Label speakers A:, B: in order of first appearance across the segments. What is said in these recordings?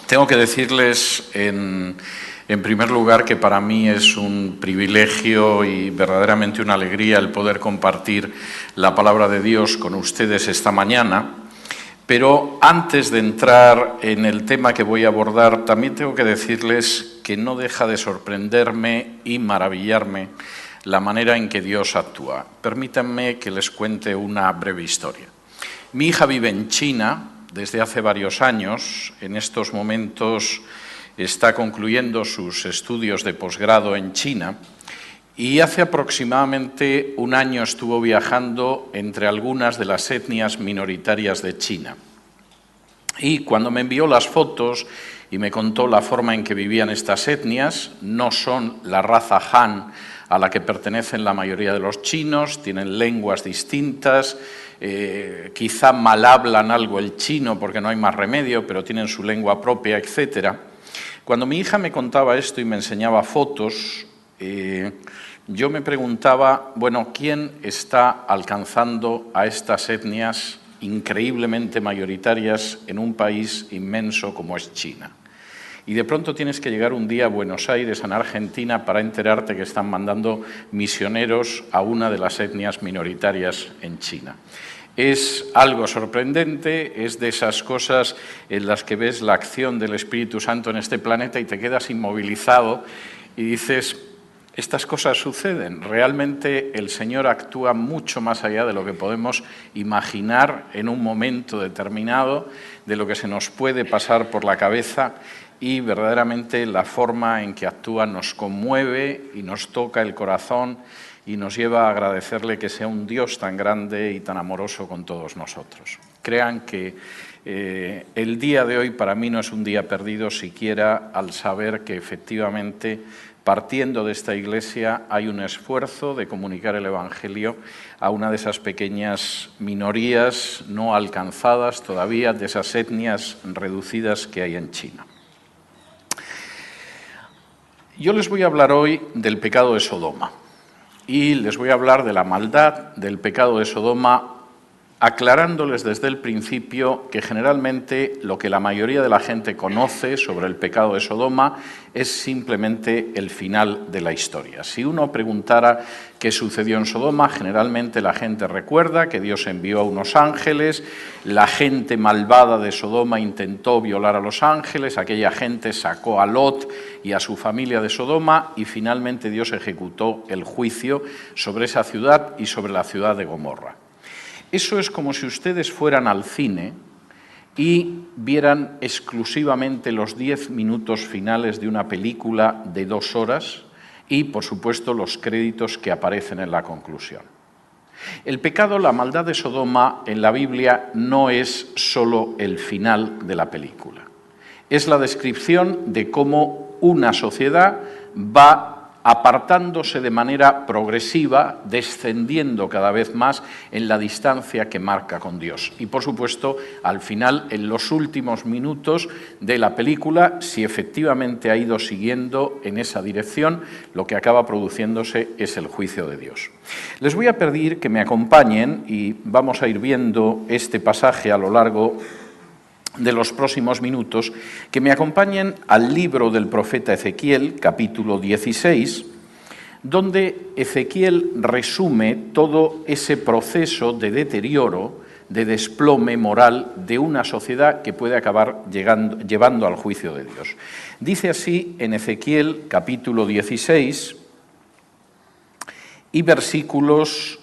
A: Tengo que decirles en primer lugar que para mí es un privilegio y verdaderamente una alegría el poder compartir la palabra de Dios con ustedes esta mañana. Pero antes de entrar en el tema que voy a abordar, también tengo que decirles que no deja de sorprenderme y maravillarme la manera en que Dios actúa. Permítanme que les cuente una breve historia. Mi hija vive en China desde hace varios años. En estos momentos está concluyendo sus estudios de posgrado en China y hace aproximadamente un año estuvo viajando entre algunas de las etnias minoritarias de China. Y cuando me envió las fotos y me contó la forma en que vivían estas etnias, no son la raza Han a la que pertenecen la mayoría de los chinos, tienen lenguas distintas, quizá mal hablan algo el chino porque no hay más remedio, pero tienen su lengua propia, etc. Cuando mi hija me contaba esto y me enseñaba fotos, yo me preguntaba, bueno, ¿quién está alcanzando a estas etnias increíblemente mayoritarias en un país inmenso como es China? Y de pronto tienes que llegar un día a Buenos Aires, en Argentina, para enterarte que están mandando misioneros a una de las etnias minoritarias en China. Es algo sorprendente, es de esas cosas en las que ves la acción del Espíritu Santo en este planeta y te quedas inmovilizado y dices, estas cosas suceden. Realmente el Señor actúa mucho más allá de lo que podemos imaginar en un momento determinado, de lo que se nos puede pasar por la cabeza, y verdaderamente la forma en que actúa nos conmueve y nos toca el corazón y nos lleva a agradecerle que sea un Dios tan grande y tan amoroso con todos nosotros. Crean que el día de hoy para mí no es un día perdido siquiera al saber que efectivamente, partiendo de esta iglesia, hay un esfuerzo de comunicar el Evangelio a una de esas pequeñas minorías no alcanzadas todavía, de esas etnias reducidas que hay en China. Yo les voy a hablar hoy del pecado de Sodoma y les voy a hablar de la maldad del pecado de Sodoma, aclarándoles desde el principio que generalmente lo que la mayoría de la gente conoce sobre el pecado de Sodoma es simplemente el final de la historia. Si uno preguntara qué sucedió en Sodoma, generalmente la gente recuerda que Dios envió a unos ángeles, la gente malvada de Sodoma intentó violar a los ángeles, aquella gente sacó a Lot y a su familia de Sodoma y finalmente Dios ejecutó el juicio sobre esa ciudad y sobre la ciudad de Gomorra. Eso es como si ustedes fueran al cine y vieran exclusivamente los 10 minutos finales de una película de 2 horas y, por supuesto, los créditos que aparecen en la conclusión. El pecado, la maldad de Sodoma en la Biblia no es solo el final de la película. Es la descripción de cómo una sociedad va apartándose de manera progresiva, descendiendo cada vez más en la distancia que marca con Dios. Y, por supuesto, al final, en los últimos minutos de la película, si efectivamente ha ido siguiendo en esa dirección, lo que acaba produciéndose es el juicio de Dios. Les voy a pedir que me acompañen y vamos a ir viendo este pasaje a lo largo de los próximos minutos, que me acompañen al libro del profeta Ezequiel, capítulo 16, donde Ezequiel resume todo ese proceso de deterioro, de desplome moral de una sociedad que puede acabar llevando al juicio de Dios. Dice así en Ezequiel, capítulo 16, y versículos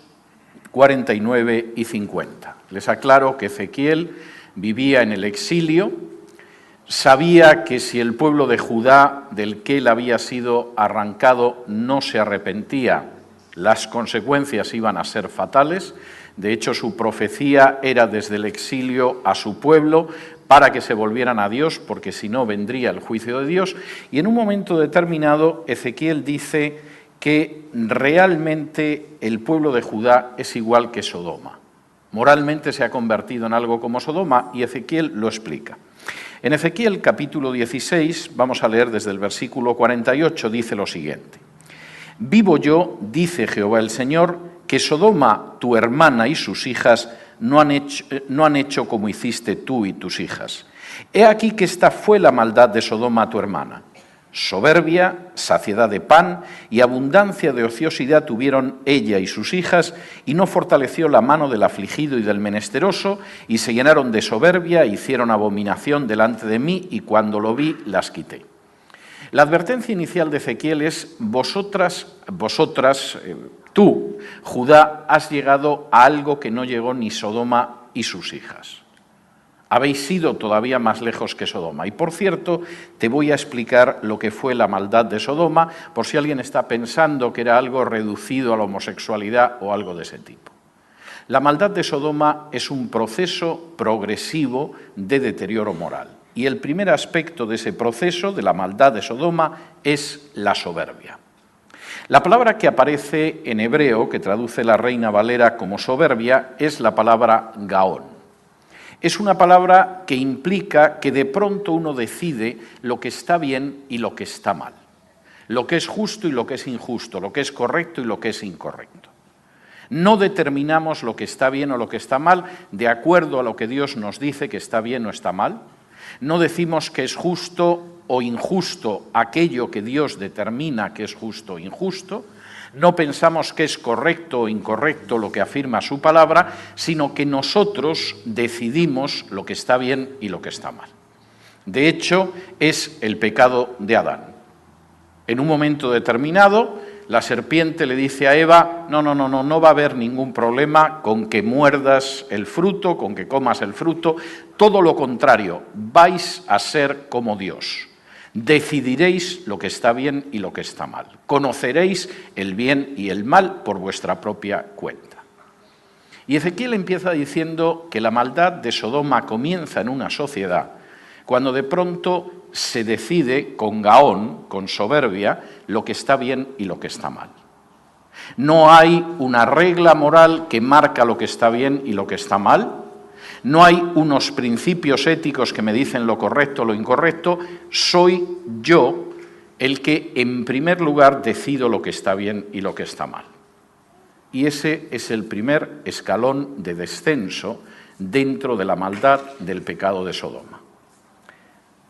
A: 49 y 50. Les aclaro que Ezequiel vivía en el exilio, sabía que si el pueblo de Judá, del que él había sido arrancado, no se arrepentía, las consecuencias iban a ser fatales. De hecho, su profecía era desde el exilio a su pueblo para que se volvieran a Dios, porque si no vendría el juicio de Dios. Y en un momento determinado, Ezequiel dice que realmente el pueblo de Judá es igual que Sodoma. Moralmente se ha convertido en algo como Sodoma y Ezequiel lo explica. En Ezequiel capítulo 16, vamos a leer desde el versículo 48, dice lo siguiente. Vivo yo, dice Jehová el Señor, que Sodoma, tu hermana y sus hijas, no han hecho como hiciste tú y tus hijas. He aquí que esta fue la maldad de Sodoma, tu hermana. Soberbia, saciedad de pan y abundancia de ociosidad tuvieron ella y sus hijas, y no fortaleció la mano del afligido y del menesteroso, y se llenaron de soberbia, e hicieron abominación delante de mí, y cuando lo vi, las quité. La advertencia inicial de Ezequiel es: tú, Judá, has llegado a algo que no llegó ni Sodoma y sus hijas. Habéis ido todavía más lejos que Sodoma. Y por cierto, te voy a explicar lo que fue la maldad de Sodoma, por si alguien está pensando que era algo reducido a la homosexualidad o algo de ese tipo. La maldad de Sodoma es un proceso progresivo de deterioro moral. Y el primer aspecto de ese proceso, de la maldad de Sodoma, es la soberbia. La palabra que aparece en hebreo, que traduce la Reina Valera como soberbia, es la palabra gaón. Es una palabra que implica que de pronto uno decide lo que está bien y lo que está mal, lo que es justo y lo que es injusto, lo que es correcto y lo que es incorrecto. No determinamos lo que está bien o lo que está mal de acuerdo a lo que Dios nos dice que está bien o está mal. No decimos que es justo o injusto aquello que Dios determina que es justo o injusto. No pensamos que es correcto o incorrecto lo que afirma su palabra, sino que nosotros decidimos lo que está bien y lo que está mal. De hecho, es el pecado de Adán. En un momento determinado, la serpiente le dice a Eva: no va a haber ningún problema con que muerdas el fruto, con que comas el fruto. Todo lo contrario, vais a ser como Dios. Decidiréis lo que está bien y lo que está mal. Conoceréis el bien y el mal por vuestra propia cuenta. Y Ezequiel empieza diciendo que la maldad de Sodoma comienza en una sociedad cuando de pronto se decide con gaón, con soberbia, lo que está bien y lo que está mal. No hay una regla moral que marca lo que está bien y lo que está mal. No hay unos principios éticos que me dicen lo correcto o lo incorrecto. Soy yo el que en primer lugar decido lo que está bien y lo que está mal. Y ese es el primer escalón de descenso dentro de la maldad del pecado de Sodoma.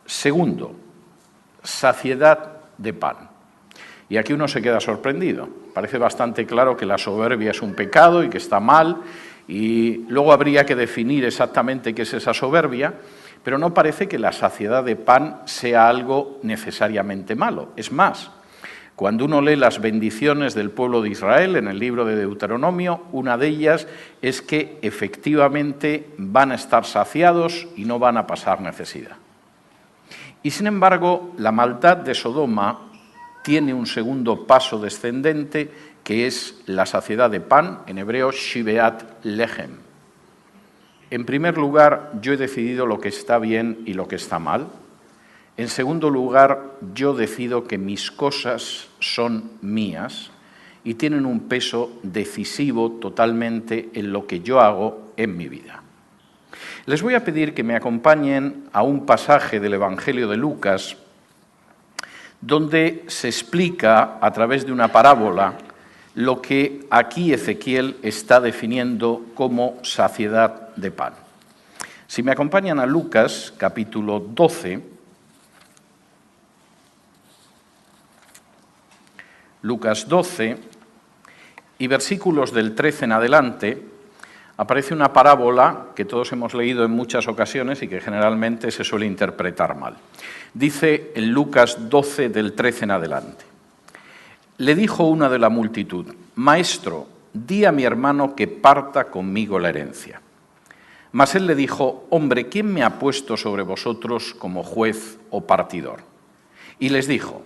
A: Segundo, saciedad de pan. Y aquí uno se queda sorprendido. Parece bastante claro que la soberbia es un pecado y que está mal, y luego habría que definir exactamente qué es esa soberbia, pero no parece que la saciedad de pan sea algo necesariamente malo. Es más, cuando uno lee las bendiciones del pueblo de Israel en el libro de Deuteronomio, una de ellas es que efectivamente van a estar saciados y no van a pasar necesidad. Y sin embargo, la maldad de Sodoma tiene un segundo paso descendente, que es la saciedad de pan, en hebreo shibeat lechem. En primer lugar, yo he decidido lo que está bien y lo que está mal. En segundo lugar, yo decido que mis cosas son mías y tienen un peso decisivo totalmente en lo que yo hago en mi vida. Les voy a pedir que me acompañen a un pasaje del Evangelio de Lucas, donde se explica a través de una parábola lo que aquí Ezequiel está definiendo como saciedad de pan. Si me acompañan a Lucas, capítulo 12, Lucas 12, y versículos del 13 en adelante, aparece una parábola que todos hemos leído en muchas ocasiones y que generalmente se suele interpretar mal. Dice en Lucas 12, del 13 en adelante: Le dijo una de la multitud: Maestro, di a mi hermano que parta conmigo la herencia. Mas él le dijo: Hombre, ¿quién me ha puesto sobre vosotros como juez o partidor? Y les dijo: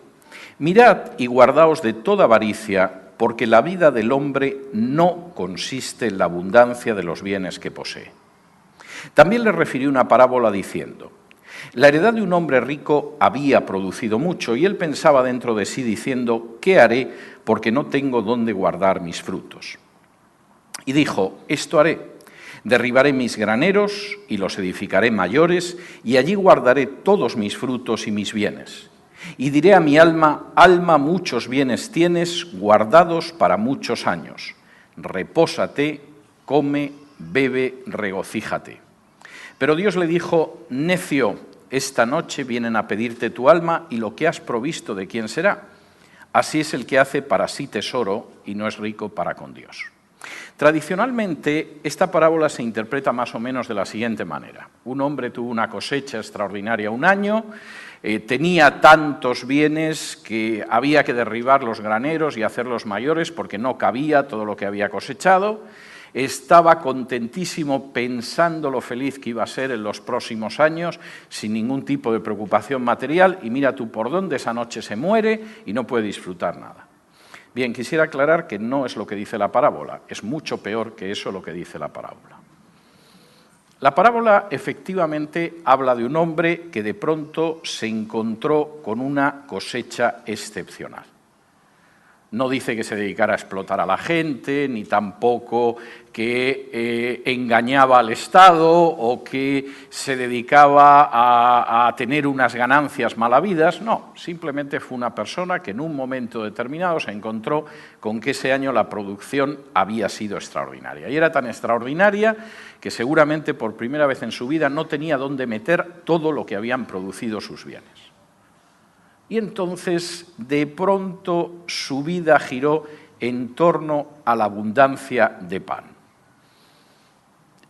A: Mirad y guardaos de toda avaricia, porque la vida del hombre no consiste en la abundancia de los bienes que posee. También le refirió una parábola diciendo: La heredad de un hombre rico había producido mucho, y él pensaba dentro de sí diciendo: ¿Qué haré? Porque no tengo dónde guardar mis frutos. Y dijo: Esto haré. Derribaré mis graneros y los edificaré mayores, y allí guardaré todos mis frutos y mis bienes. Y diré a mi alma, alma, muchos bienes tienes guardados para muchos años. Repósate, come, bebe, regocíjate. Pero Dios le dijo, necio, esta noche vienen a pedirte tu alma y lo que has provisto, ¿de quién será? Así es el que hace para sí tesoro y no es rico para con Dios. Tradicionalmente, esta parábola se interpreta más o menos de la siguiente manera. Un hombre tuvo una cosecha extraordinaria un año, tenía tantos bienes que había que derribar los graneros y hacerlos mayores porque no cabía todo lo que había cosechado. Estaba contentísimo pensando lo feliz que iba a ser en los próximos años, sin ningún tipo de preocupación material, y mira tú por dónde, esa noche se muere y no puede disfrutar nada. Bien, quisiera aclarar que no es lo que dice la parábola, es mucho peor que eso lo que dice la parábola. La parábola efectivamente habla de un hombre que de pronto se encontró con una cosecha excepcional. No dice que se dedicara a explotar a la gente, ni tampoco que engañaba al Estado o que se dedicaba a tener unas ganancias malavidas. No, simplemente fue una persona que en un momento determinado se encontró con que ese año la producción había sido extraordinaria. Y era tan extraordinaria que seguramente por primera vez en su vida no tenía dónde meter todo lo que habían producido sus bienes. Y entonces, de pronto, su vida giró en torno a la abundancia de pan.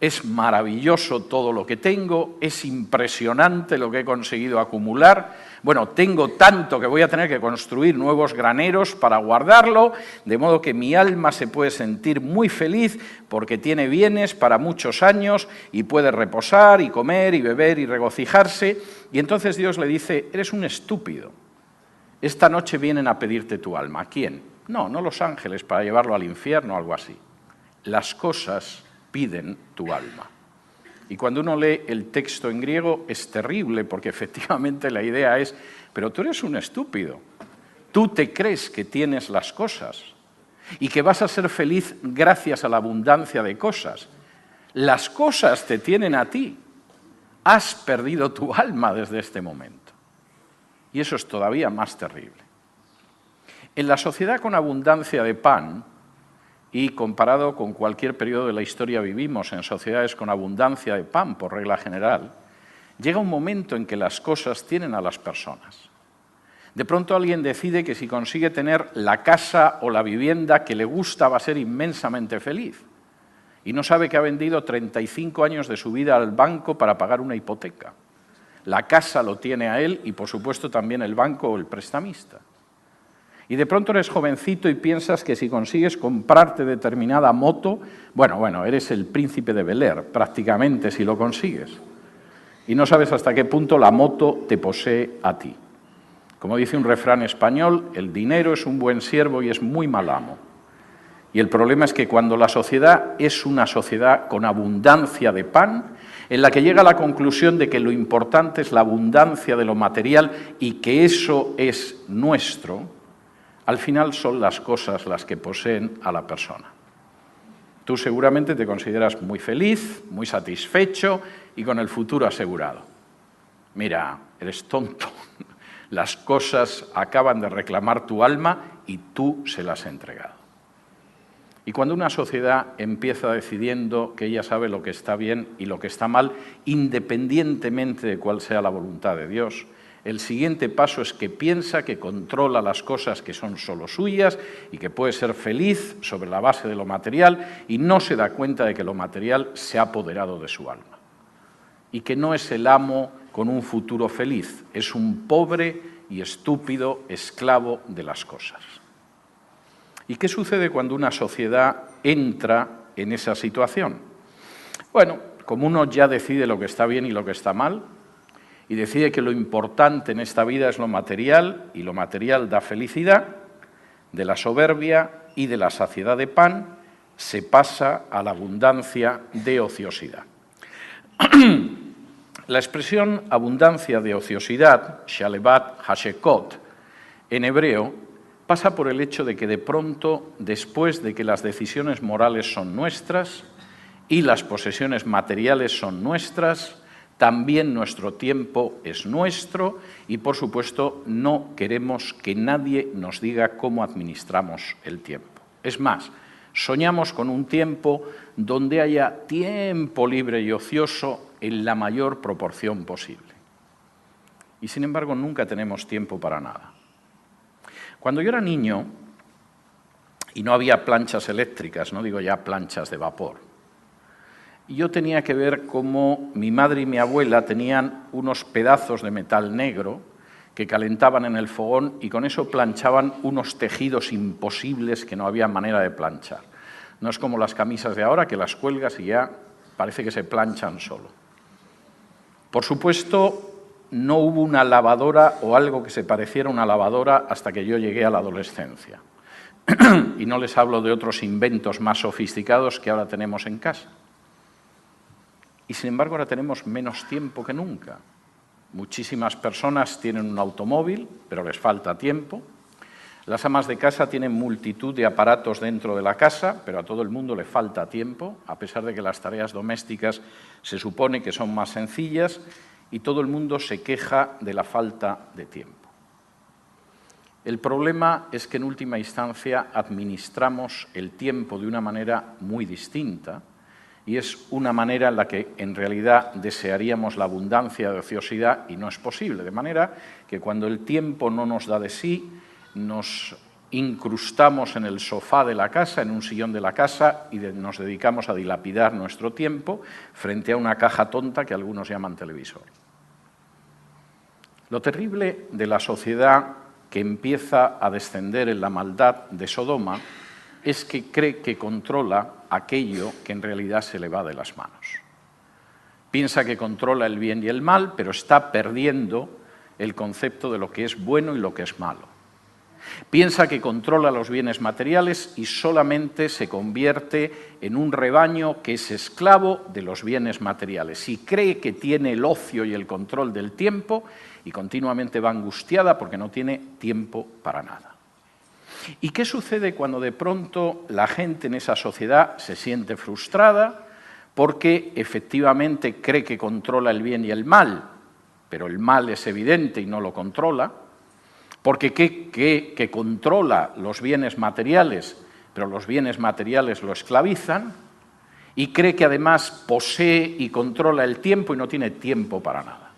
A: Es maravilloso todo lo que tengo, es impresionante lo que he conseguido acumular. Bueno, tengo tanto que voy a tener que construir nuevos graneros para guardarlo, de modo que mi alma se puede sentir muy feliz porque tiene bienes para muchos años y puede reposar y comer y beber y regocijarse. Y entonces Dios le dice, eres un estúpido. Esta noche vienen a pedirte tu alma. ¿A quién? No los ángeles para llevarlo al infierno o algo así. Las cosas piden tu alma. Y cuando uno lee el texto en griego es terrible porque efectivamente la idea es, pero tú eres un estúpido. Tú te crees que tienes las cosas y que vas a ser feliz gracias a la abundancia de cosas. Las cosas te tienen a ti. Has perdido tu alma desde este momento. Y eso es todavía más terrible. En la sociedad con abundancia de pan, y comparado con cualquier periodo de la historia vivimos en sociedades con abundancia de pan, por regla general, llega un momento en que las cosas tienen a las personas. De pronto alguien decide que si consigue tener la casa o la vivienda que le gusta va a ser inmensamente feliz. Y no sabe que ha vendido 35 años de su vida al banco para pagar una hipoteca. La casa lo tiene a él y, por supuesto, también el banco o el prestamista. Y de pronto eres jovencito y piensas que si consigues comprarte determinada moto, bueno, eres el príncipe de Bel-Air, prácticamente, si lo consigues. Y no sabes hasta qué punto la moto te posee a ti. Como dice un refrán español, el dinero es un buen siervo y es muy mal amo. Y el problema es que cuando la sociedad es una sociedad con abundancia de pan, en la que llega a la conclusión de que lo importante es la abundancia de lo material y que eso es nuestro, al final son las cosas las que poseen a la persona. Tú seguramente te consideras muy feliz, muy satisfecho y con el futuro asegurado. Mira, eres tonto. Las cosas acaban de reclamar tu alma y tú se las has entregado. Y cuando una sociedad empieza decidiendo que ella sabe lo que está bien y lo que está mal, independientemente de cuál sea la voluntad de Dios, el siguiente paso es que piensa que controla las cosas que son solo suyas y que puede ser feliz sobre la base de lo material y no se da cuenta de que lo material se ha apoderado de su alma. Y que no es el amo con un futuro feliz, es un pobre y estúpido esclavo de las cosas. ¿Y qué sucede cuando una sociedad entra en esa situación? Bueno, como uno ya decide lo que está bien y lo que está mal, y decide que lo importante en esta vida es lo material, y lo material da felicidad, de la soberbia y de la saciedad de pan, se pasa a la abundancia de ociosidad. La expresión abundancia de ociosidad, shalevat hashekot, en hebreo, pasa por el hecho de que de pronto, después de que las decisiones morales son nuestras, y las posesiones materiales son nuestras, también nuestro tiempo es nuestro y, por supuesto, no queremos que nadie nos diga cómo administramos el tiempo. Es más, soñamos con un tiempo donde haya tiempo libre y ocioso en la mayor proporción posible. Y, sin embargo, nunca tenemos tiempo para nada. Cuando yo era niño, y no había planchas eléctricas, no digo ya planchas de vapor, yo tenía que ver cómo mi madre y mi abuela tenían unos pedazos de metal negro que calentaban en el fogón y con eso planchaban unos tejidos imposibles que no había manera de planchar. No es como las camisas de ahora, que las cuelgas y ya parece que se planchan solo. Por supuesto, no hubo una lavadora o algo que se pareciera a una lavadora hasta que yo llegué a la adolescencia. Y no les hablo de otros inventos más sofisticados que ahora tenemos en casa. Y, sin embargo, ahora tenemos menos tiempo que nunca. Muchísimas personas tienen un automóvil, pero les falta tiempo. Las amas de casa tienen multitud de aparatos dentro de la casa, pero a todo el mundo le falta tiempo, a pesar de que las tareas domésticas se supone que son más sencillas, y todo el mundo se queja de la falta de tiempo. El problema es que, en última instancia, administramos el tiempo de una manera muy distinta, y es una manera en la que, en realidad, desearíamos la abundancia de ociosidad y no es posible. De manera que, cuando el tiempo no nos da de sí, nos incrustamos en el sofá de la casa, en un sillón de la casa, y nos dedicamos a dilapidar nuestro tiempo frente a una caja tonta que algunos llaman televisor. Lo terrible de la sociedad que empieza a descender en la maldad de Sodoma es que cree que controla aquello que en realidad se le va de las manos. Piensa que controla el bien y el mal, pero está perdiendo el concepto de lo que es bueno y lo que es malo. Piensa que controla los bienes materiales y solamente se convierte en un rebaño que es esclavo de los bienes materiales. Y cree que tiene el ocio y el control del tiempo y continuamente va angustiada porque no tiene tiempo para nada. ¿Y qué sucede cuando de pronto la gente en esa sociedad se siente frustrada porque efectivamente cree que controla el bien y el mal, pero el mal es evidente y no lo controla? Porque que controla los bienes materiales, pero los bienes materiales lo esclavizan, y cree que además posee y controla el tiempo y no tiene tiempo para nada.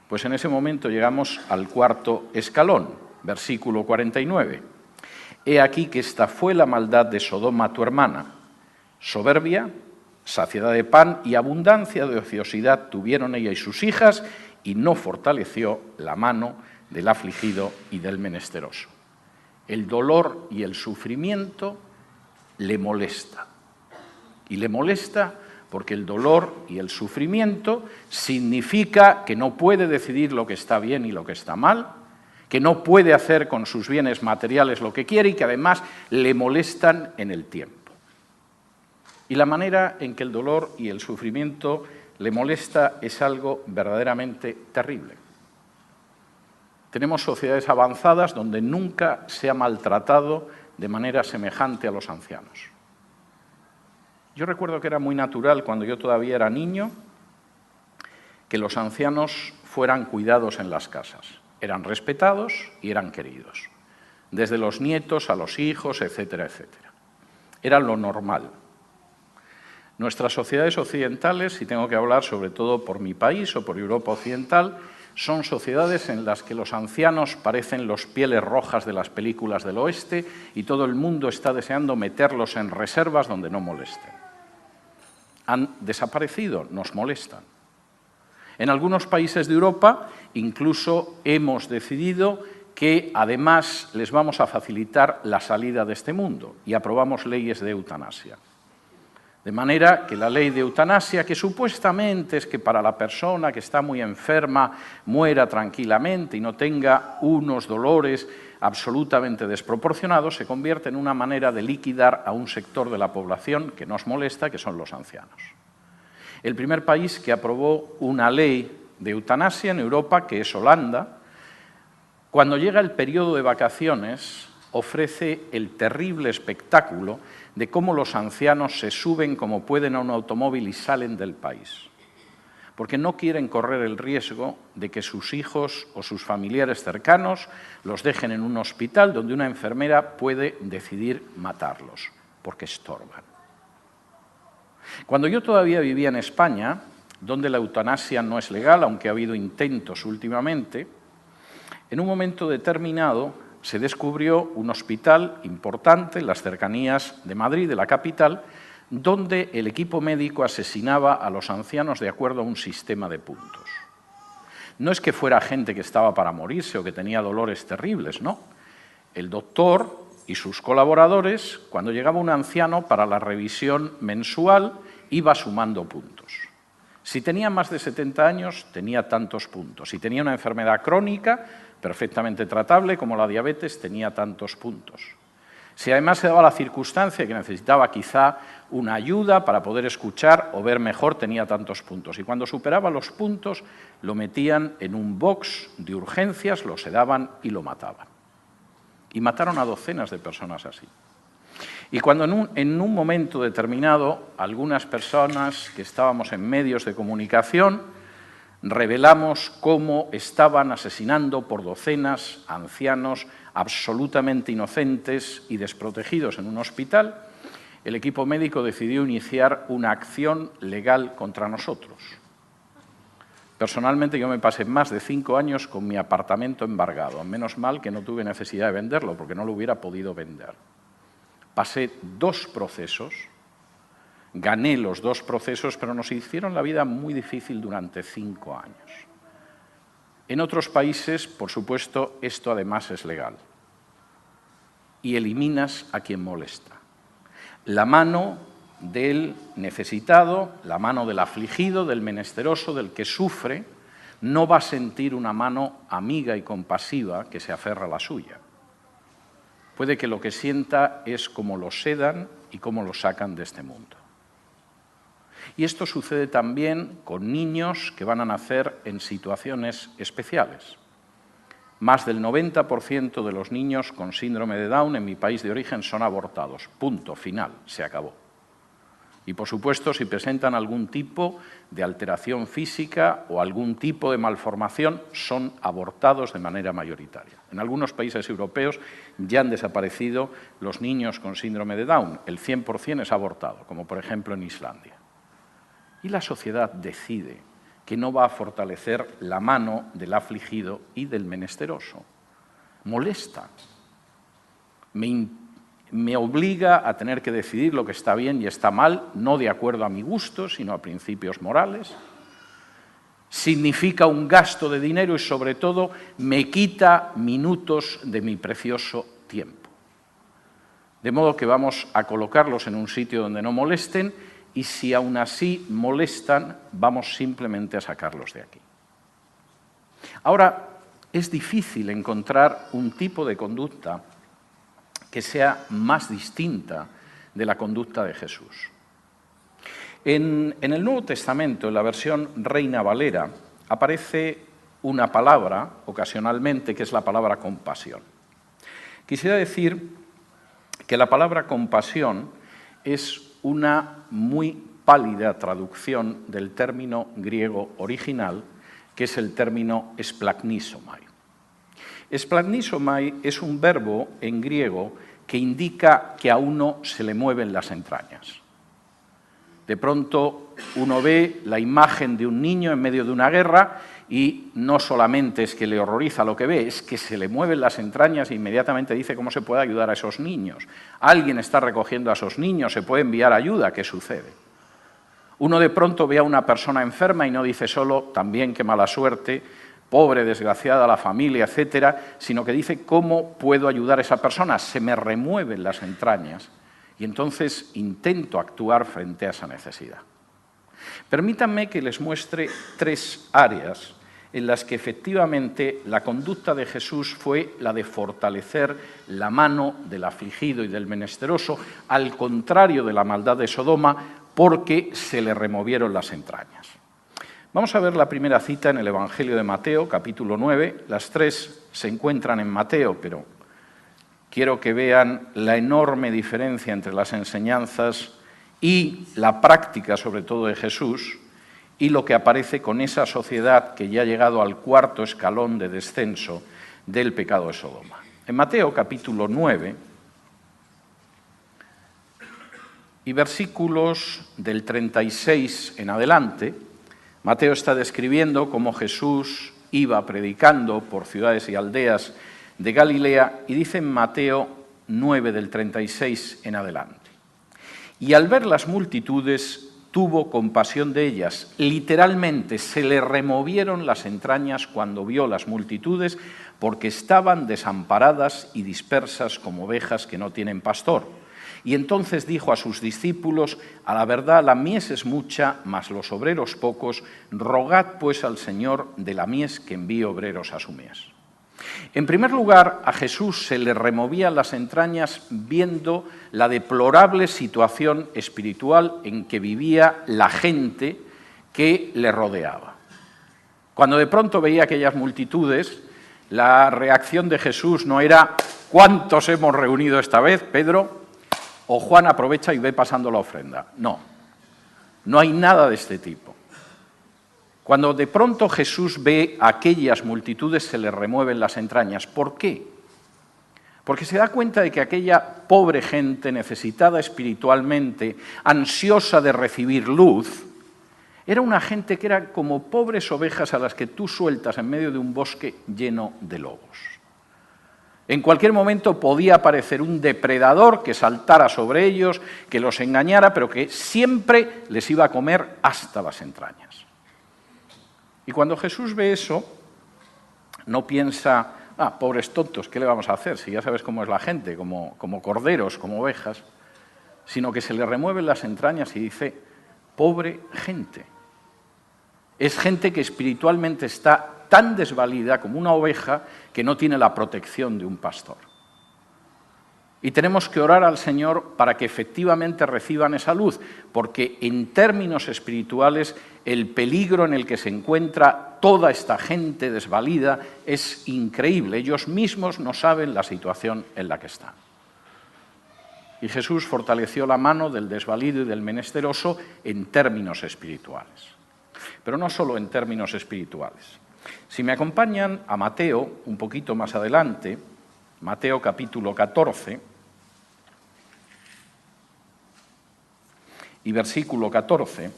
A: Pues en ese momento llegamos al cuarto escalón, versículo 49. He aquí que esta fue la maldad de Sodoma tu hermana. Soberbia, saciedad de pan y abundancia de ociosidad tuvieron ella y sus hijas, y no fortaleció la mano del afligido y del menesteroso. El dolor y el sufrimiento le molesta. Y le molesta porque el dolor y el sufrimiento significa que no puede decidir lo que está bien y lo que está mal, que no puede hacer con sus bienes materiales lo que quiere y que además le molestan en el tiempo. Y la manera en que el dolor y el sufrimiento le molesta es algo verdaderamente terrible. Tenemos sociedades avanzadas donde nunca se ha maltratado de manera semejante a los ancianos. Yo recuerdo que era muy natural, cuando yo todavía era niño, que los ancianos fueran cuidados en las casas. Eran respetados y eran queridos, desde los nietos a los hijos, etcétera, etcétera. Era lo normal. Nuestras sociedades occidentales, y tengo que hablar sobre todo por mi país o por Europa occidental, son sociedades en las que los ancianos parecen los pieles rojas de las películas del oeste y todo el mundo está deseando meterlos en reservas donde no molesten. Han desaparecido, nos molestan. En algunos países de Europa incluso hemos decidido que además les vamos a facilitar la salida de este mundo y aprobamos leyes de eutanasia. De manera que la ley de eutanasia, que supuestamente es que para la persona que está muy enferma muera tranquilamente y no tenga unos dolores absolutamente desproporcionados, se convierte en una manera de liquidar a un sector de la población que nos molesta, que son los ancianos. El primer país que aprobó una ley de eutanasia en Europa, que es Holanda, cuando llega el periodo de vacaciones, ofrece el terrible espectáculo de cómo los ancianos se suben como pueden a un automóvil y salen del país, porque no quieren correr el riesgo de que sus hijos o sus familiares cercanos los dejen en un hospital donde una enfermera puede decidir matarlos, porque estorban. Cuando yo todavía vivía en España, donde la eutanasia no es legal, aunque ha habido intentos últimamente, en un momento determinado se descubrió un hospital importante en las cercanías de Madrid, de la capital, donde el equipo médico asesinaba a los ancianos de acuerdo a un sistema de puntos. No es que fuera gente que estaba para morirse o que tenía dolores terribles, no. El doctor y sus colaboradores, cuando llegaba un anciano para la revisión mensual, iba sumando puntos. Si tenía más de 70 años, tenía tantos puntos. Si tenía una enfermedad crónica, perfectamente tratable, como la diabetes, tenía tantos puntos. Si además se daba la circunstancia que necesitaba quizá una ayuda para poder escuchar o ver mejor, tenía tantos puntos. Y cuando superaba los puntos, lo metían en un box de urgencias, lo sedaban y lo mataban. Y mataron a docenas de personas así. Y cuando en un momento determinado, algunas personas que estábamos en medios de comunicación, revelamos cómo estaban asesinando por docenas a ancianos absolutamente inocentes y desprotegidos en un hospital, el equipo médico decidió iniciar una acción legal contra nosotros. Personalmente, yo me pasé más de 5 años con mi apartamento embargado. Menos mal que no tuve necesidad de venderlo, porque no lo hubiera podido vender. Pasé 2 procesos, gané los 2 procesos, pero nos hicieron la vida muy difícil durante 5 años. En otros países, por supuesto, esto además es legal. Y eliminas a quien molesta. La mano del necesitado, la mano del afligido, del menesteroso, del que sufre, no va a sentir una mano amiga y compasiva que se aferra a la suya. Puede que lo que sienta es cómo lo sedan y cómo lo sacan de este mundo. Y esto sucede también con niños que van a nacer en situaciones especiales. Más del 90% de los niños con síndrome de Down en mi país de origen son abortados. Punto, final, se acabó. Y, por supuesto, si presentan algún tipo de alteración física o algún tipo de malformación, son abortados de manera mayoritaria. En algunos países europeos ya han desaparecido los niños con síndrome de Down. El 100% es abortado, como por ejemplo en Islandia. Y la sociedad decide que no va a fortalecer la mano del afligido y del menesteroso. Molesta. Me obliga a tener que decidir lo que está bien y está mal, no de acuerdo a mi gusto, sino a principios morales. Significa un gasto de dinero y, sobre todo, me quita minutos de mi precioso tiempo. De modo que vamos a colocarlos en un sitio donde no molesten y, si aún así molestan, vamos simplemente a sacarlos de aquí. Ahora, es difícil encontrar un tipo de conducta que sea más distinta de la conducta de Jesús. En el Nuevo Testamento, en la versión Reina Valera, aparece una palabra, ocasionalmente, que es la palabra compasión. Quisiera decir que la palabra compasión es una muy pálida traducción del término griego original, que es el término esplagnisomai. Esplagnisomai es un verbo en griego que indica que a uno se le mueven las entrañas. De pronto uno ve la imagen de un niño en medio de una guerra y no solamente es que le horroriza lo que ve, es que se le mueven las entrañas e inmediatamente dice cómo se puede ayudar a esos niños. Alguien está recogiendo a esos niños, se puede enviar ayuda, ¿qué sucede? Uno de pronto ve a una persona enferma y no dice solo también qué mala suerte, pobre, desgraciada la familia, etcétera, sino que dice cómo puedo ayudar a esa persona, se me remueven las entrañas y entonces intento actuar frente a esa necesidad. Permítanme que les muestre 3 áreas en las que efectivamente la conducta de Jesús fue la de fortalecer la mano del afligido y del menesteroso, al contrario de la maldad de Sodoma, porque se le removieron las entrañas. Vamos a ver la primera cita en el Evangelio de Mateo, capítulo 9. Las 3 se encuentran en Mateo, pero quiero que vean la enorme diferencia entre las enseñanzas y la práctica, sobre todo de Jesús, y lo que aparece con esa sociedad que ya ha llegado al cuarto escalón de descenso del pecado de Sodoma. En Mateo capítulo 9 y versículos del 36 en adelante, Mateo está describiendo cómo Jesús iba predicando por ciudades y aldeas de Galilea, y dice en Mateo 9 del 36 en adelante: y al ver las multitudes tuvo compasión de ellas. Literalmente se le removieron las entrañas cuando vio las multitudes, porque estaban desamparadas y dispersas como ovejas que no tienen pastor. Y entonces dijo a sus discípulos: a la verdad la mies es mucha, mas los obreros pocos. Rogad pues al Señor de la mies que envíe obreros a su mies. En primer lugar, a Jesús se le removían las entrañas viendo la deplorable situación espiritual en que vivía la gente que le rodeaba. Cuando de pronto veía aquellas multitudes, la reacción de Jesús no era: ¿cuántos hemos reunido esta vez, Pedro? O Juan, aprovecha y ve pasando la ofrenda. No, no hay nada de este tipo. Cuando de pronto Jesús ve a aquellas multitudes, se le remueven las entrañas. ¿Por qué? Porque se da cuenta de que aquella pobre gente, necesitada espiritualmente, ansiosa de recibir luz, era una gente que era como pobres ovejas a las que tú sueltas en medio de un bosque lleno de lobos. En cualquier momento podía aparecer un depredador que saltara sobre ellos, que los engañara, pero que siempre les iba a comer hasta las entrañas. Y cuando Jesús ve eso, no piensa: pobres tontos, ¿qué le vamos a hacer? Si ya sabes cómo es la gente, como corderos, como ovejas, sino que se le remueven las entrañas y dice: pobre gente. Es gente que espiritualmente está tan desvalida como una oveja que no tiene la protección de un pastor. Y tenemos que orar al Señor para que efectivamente reciban esa luz, porque en términos espirituales el peligro en el que se encuentra toda esta gente desvalida es increíble. Ellos mismos no saben la situación en la que están. Y Jesús fortaleció la mano del desvalido y del menesteroso en términos espirituales. Pero no solo en términos espirituales. Si me acompañan a Mateo, un poquito más adelante, Mateo capítulo 14 y versículo 14,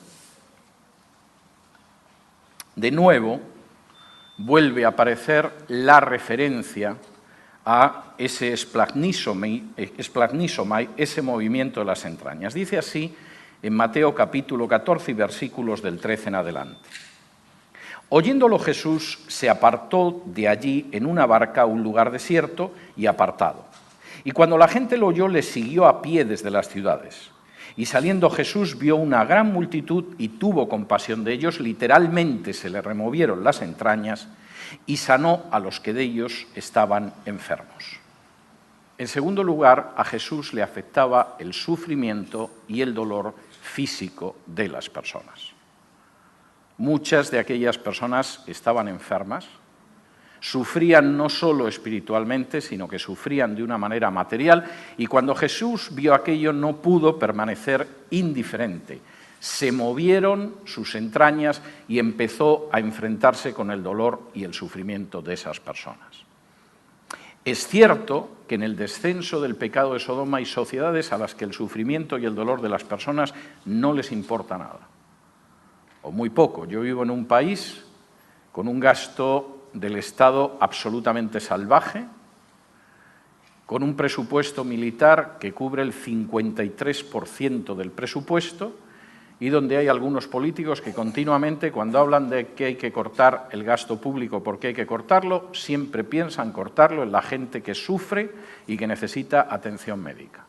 A: de nuevo vuelve a aparecer la referencia a ese esplagnisomai, ese movimiento de las entrañas. Dice así en Mateo capítulo 14 y versículos del 13 en adelante: oyéndolo Jesús se apartó de allí en una barca a un lugar desierto y apartado. Y cuando la gente lo oyó, le siguió a pie desde las ciudades. Y saliendo Jesús vio una gran multitud y tuvo compasión de ellos, literalmente se le removieron las entrañas, y sanó a los que de ellos estaban enfermos. En segundo lugar, a Jesús le afectaba el sufrimiento y el dolor físico de las personas. Muchas de aquellas personas estaban enfermas, sufrían no solo espiritualmente, sino que sufrían de una manera material, y cuando Jesús vio aquello no pudo permanecer indiferente. Se movieron sus entrañas y empezó a enfrentarse con el dolor y el sufrimiento de esas personas. Es cierto que en el descenso del pecado de Sodoma hay sociedades a las que el sufrimiento y el dolor de las personas no les importa nada, o muy poco. Yo vivo en un país con un gasto del Estado absolutamente salvaje, con un presupuesto militar que cubre el 53% del presupuesto, y donde hay algunos políticos que continuamente, cuando hablan de que hay que cortar el gasto público porque hay que cortarlo, siempre piensan cortarlo en la gente que sufre y que necesita atención médica,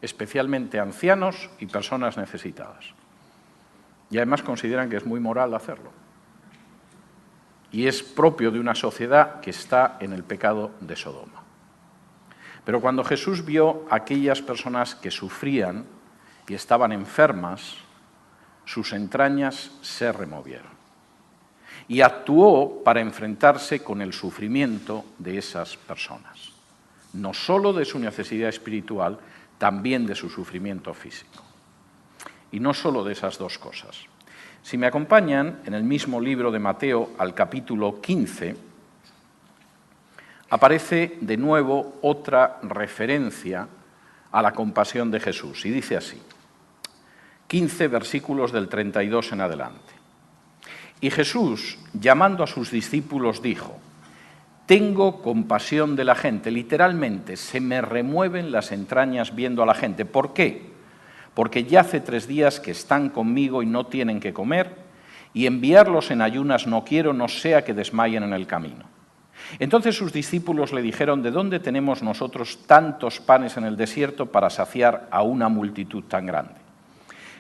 A: especialmente ancianos y personas necesitadas. Y además consideran que es muy moral hacerlo. Y es propio de una sociedad que está en el pecado de Sodoma. Pero cuando Jesús vio a aquellas personas que sufrían y estaban enfermas, sus entrañas se removieron. Y actuó para enfrentarse con el sufrimiento de esas personas. no solo de su necesidad espiritual, también de su sufrimiento físico. Y no solo de esas dos cosas. Si me acompañan, en el mismo libro de Mateo, al capítulo 15, aparece de nuevo otra referencia a la compasión de Jesús, y dice así, 15 versículos del 32 en adelante. Y Jesús, llamando a sus discípulos, dijo, tengo compasión de la gente, literalmente, se me remueven las entrañas viendo a la gente. ¿Por qué? Porque ya hace 3 días que están conmigo y no tienen que comer, y enviarlos en ayunas no quiero, no sea que desmayen en el camino. Entonces sus discípulos le dijeron, ¿de dónde tenemos nosotros tantos panes en el desierto para saciar a una multitud tan grande?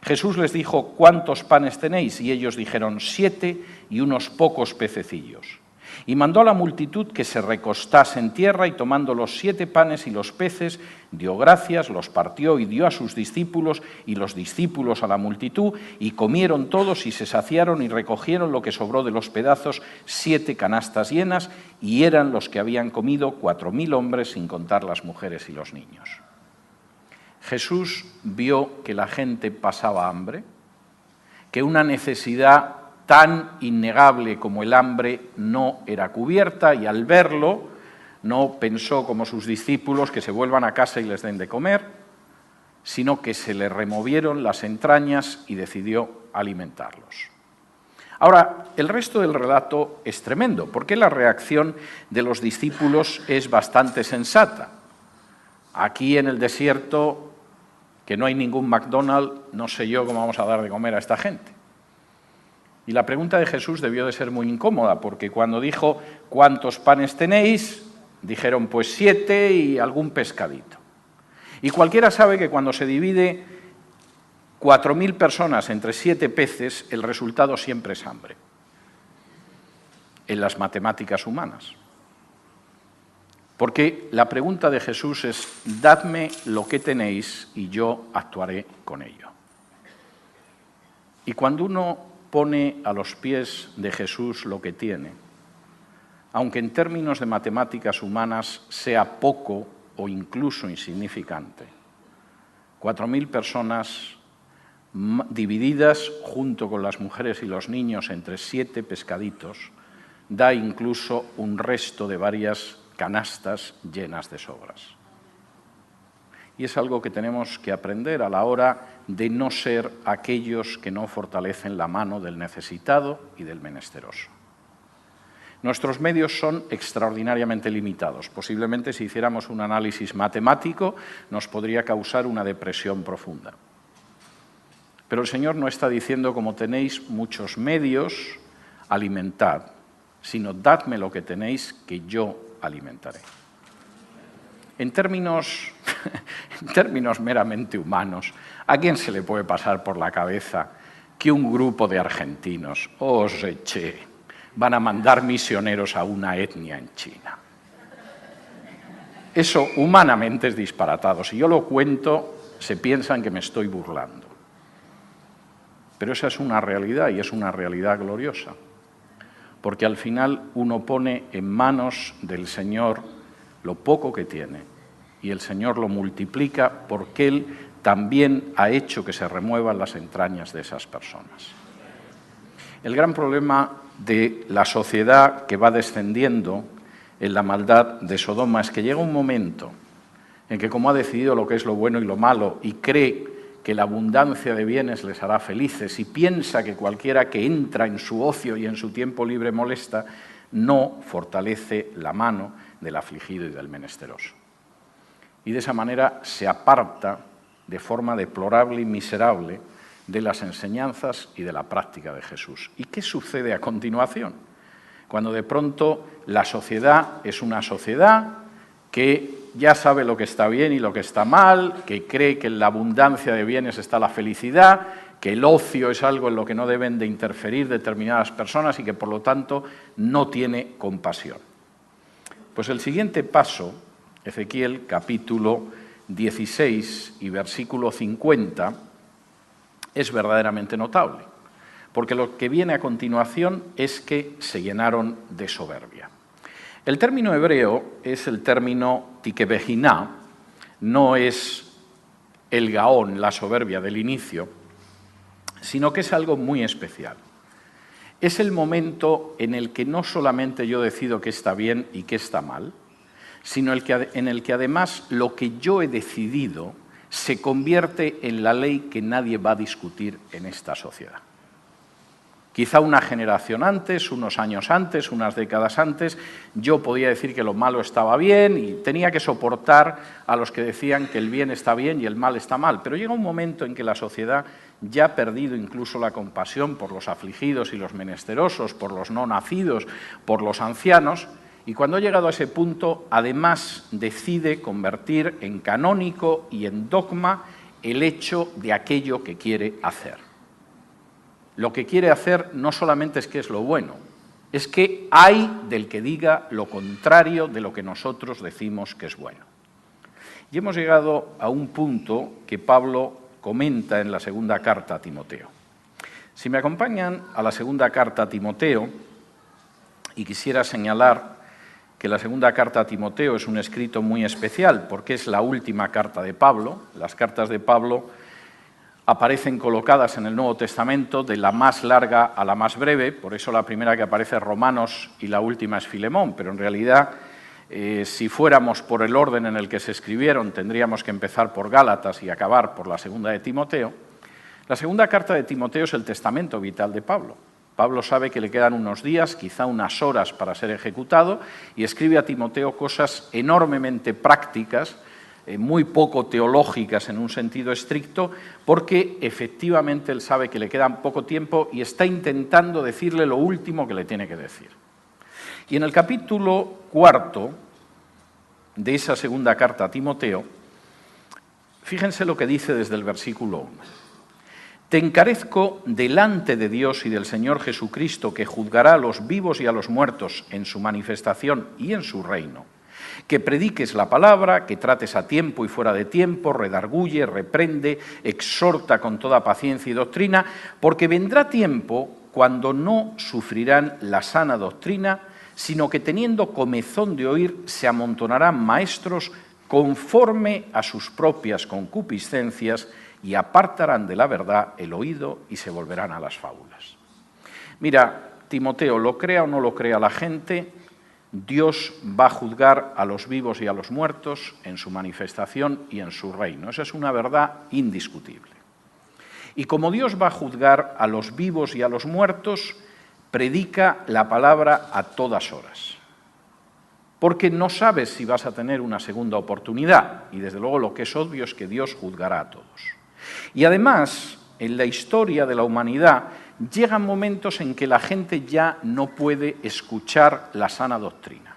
A: Jesús les dijo, ¿cuántos panes tenéis? Y ellos dijeron, 7 y unos pocos pececillos. Y mandó a la multitud que se recostase en tierra y tomando los 7 panes y los peces, dio gracias, los partió y dio a sus discípulos y los discípulos a la multitud, y comieron todos y se saciaron y recogieron lo que sobró de los pedazos, 7 canastas llenas, y eran los que habían comido 4.000 hombres, sin contar las mujeres y los niños. Jesús vio que la gente pasaba hambre, que una necesidad tan innegable como el hambre no era cubierta, y al verlo no pensó como sus discípulos que se vuelvan a casa y les den de comer, sino que se le removieron las entrañas y decidió alimentarlos. Ahora, el resto del relato es tremendo, porque la reacción de los discípulos es bastante sensata. Aquí en el desierto, que no hay ningún McDonald's, no sé yo cómo vamos a dar de comer a esta gente. Y la pregunta de Jesús debió de ser muy incómoda, porque cuando dijo, ¿cuántos panes tenéis?, dijeron, pues 7 y algún pescadito. Y cualquiera sabe que cuando se divide 4.000 personas entre 7 peces, el resultado siempre es hambre, en las matemáticas humanas. Porque la pregunta de Jesús es, dadme lo que tenéis y yo actuaré con ello. Y cuando uno pone a los pies de Jesús lo que tiene, aunque en términos de matemáticas humanas sea poco o incluso insignificante, 4.000 personas divididas junto con las mujeres y los niños entre 7 pescaditos, da incluso un resto de varias canastas llenas de sobras. Y es algo que tenemos que aprender a la hora de no ser aquellos que no fortalecen la mano del necesitado y del menesteroso. Nuestros medios son extraordinariamente limitados. Posiblemente si hiciéramos un análisis matemático nos podría causar una depresión profunda. Pero el Señor no está diciendo, como tenéis muchos medios, alimentad, sino dadme lo que tenéis que yo alimentaré. En términos meramente humanos, ¿a quién se le puede pasar por la cabeza que un grupo de argentinos, van a mandar misioneros a una etnia en China? Eso humanamente es disparatado. Si yo lo cuento, se piensan que me estoy burlando. Pero esa es una realidad, y es una realidad gloriosa. Porque al final uno pone en manos del Señor lo poco que tiene, y el Señor lo multiplica porque Él también ha hecho que se remuevan las entrañas de esas personas. El gran problema de la sociedad que va descendiendo en la maldad de Sodoma es que llega un momento en que, como ha decidido lo que es lo bueno y lo malo y cree que la abundancia de bienes les hará felices y piensa que cualquiera que entra en su ocio y en su tiempo libre molesta, no fortalece la mano del afligido y del menesteroso. Y de esa manera se aparta de forma deplorable y miserable de las enseñanzas y de la práctica de Jesús. ¿Y qué sucede a continuación? Cuando de pronto la sociedad es una sociedad que ya sabe lo que está bien y lo que está mal, que cree que en la abundancia de bienes está la felicidad, que el ocio es algo en lo que no deben de interferir determinadas personas y que por lo tanto no tiene compasión. Pues el siguiente paso, Ezequiel capítulo 16 y versículo 50, es verdaderamente notable, porque lo que viene a continuación es que se llenaron de soberbia. El término hebreo es el término tikebejiná, no es el gaón, la soberbia del inicio, sino que es algo muy especial. Es el momento en el que no solamente yo decido qué está bien y qué está mal, sino en el que además lo que yo he decidido se convierte en la ley que nadie va a discutir en esta sociedad. Quizá una generación antes, unos años antes, unas décadas antes, yo podía decir que lo malo estaba bien y tenía que soportar a los que decían que el bien está bien y el mal está mal. Pero llega un momento en que la sociedad ya ha perdido incluso la compasión por los afligidos y los menesterosos, por los no nacidos, por los ancianos, y cuando ha llegado a ese punto, además decide convertir en canónico y en dogma el hecho de aquello que quiere hacer. Lo que quiere hacer no solamente es que es lo bueno, es que hay del que diga lo contrario de lo que nosotros decimos que es bueno. Y hemos llegado a un punto que Pablo comenta en la segunda carta a Timoteo. Si me acompañan a la segunda carta a Timoteo, y quisiera señalar que la segunda carta a Timoteo es un escrito muy especial, porque es la última carta de Pablo. Las cartas de Pablo aparecen colocadas en el Nuevo Testamento de la más larga a la más breve, por eso la primera que aparece es Romanos y la última es Filemón, pero en realidad, si fuéramos por el orden en el que se escribieron, tendríamos que empezar por Gálatas y acabar por la segunda de Timoteo. La segunda carta de Timoteo es el testamento vital de Pablo. Pablo sabe que le quedan unos días, quizá unas horas para ser ejecutado, y escribe a Timoteo cosas enormemente prácticas, muy poco teológicas en un sentido estricto, porque efectivamente él sabe que le queda poco tiempo y está intentando decirle lo último que le tiene que decir. Y en el capítulo 4 de esa segunda carta a Timoteo, fíjense lo que dice desde el versículo 1. Te encarezco delante de Dios y del Señor Jesucristo, que juzgará a los vivos y a los muertos en su manifestación y en su reino, que prediques la palabra, que trates a tiempo y fuera de tiempo, redarguye, reprende, exhorta con toda paciencia y doctrina, porque vendrá tiempo cuando no sufrirán la sana doctrina, sino que teniendo comezón de oír, se amontonarán maestros conforme a sus propias concupiscencias y apartarán de la verdad el oído y se volverán a las fábulas. Mira, Timoteo, lo crea o no lo crea la gente, Dios va a juzgar a los vivos y a los muertos en su manifestación y en su reino. Esa es una verdad indiscutible. Y como Dios va a juzgar a los vivos y a los muertos, predica la palabra a todas horas. Porque no sabes si vas a tener una segunda oportunidad. Y desde luego lo que es obvio es que Dios juzgará a todos. Y además, en la historia de la humanidad, llegan momentos en que la gente ya no puede escuchar la sana doctrina,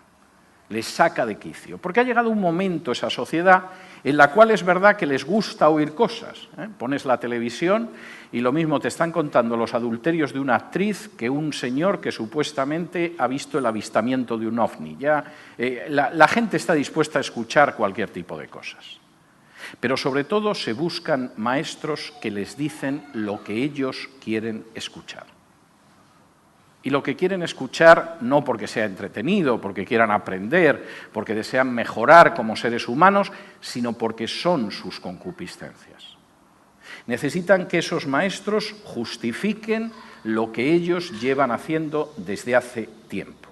A: les saca de quicio, porque ha llegado un momento esa sociedad en la cual es verdad que les gusta oír cosas. Pones la televisión y lo mismo te están contando los adulterios de una actriz que un señor que supuestamente ha visto el avistamiento de un ovni. Ya, la gente está dispuesta a escuchar cualquier tipo de cosas. Pero sobre todo se buscan maestros que les dicen lo que ellos quieren escuchar. Y lo que quieren escuchar no porque sea entretenido, porque quieran aprender, porque desean mejorar como seres humanos, sino porque son sus concupiscencias. Necesitan que esos maestros justifiquen lo que ellos llevan haciendo desde hace tiempo.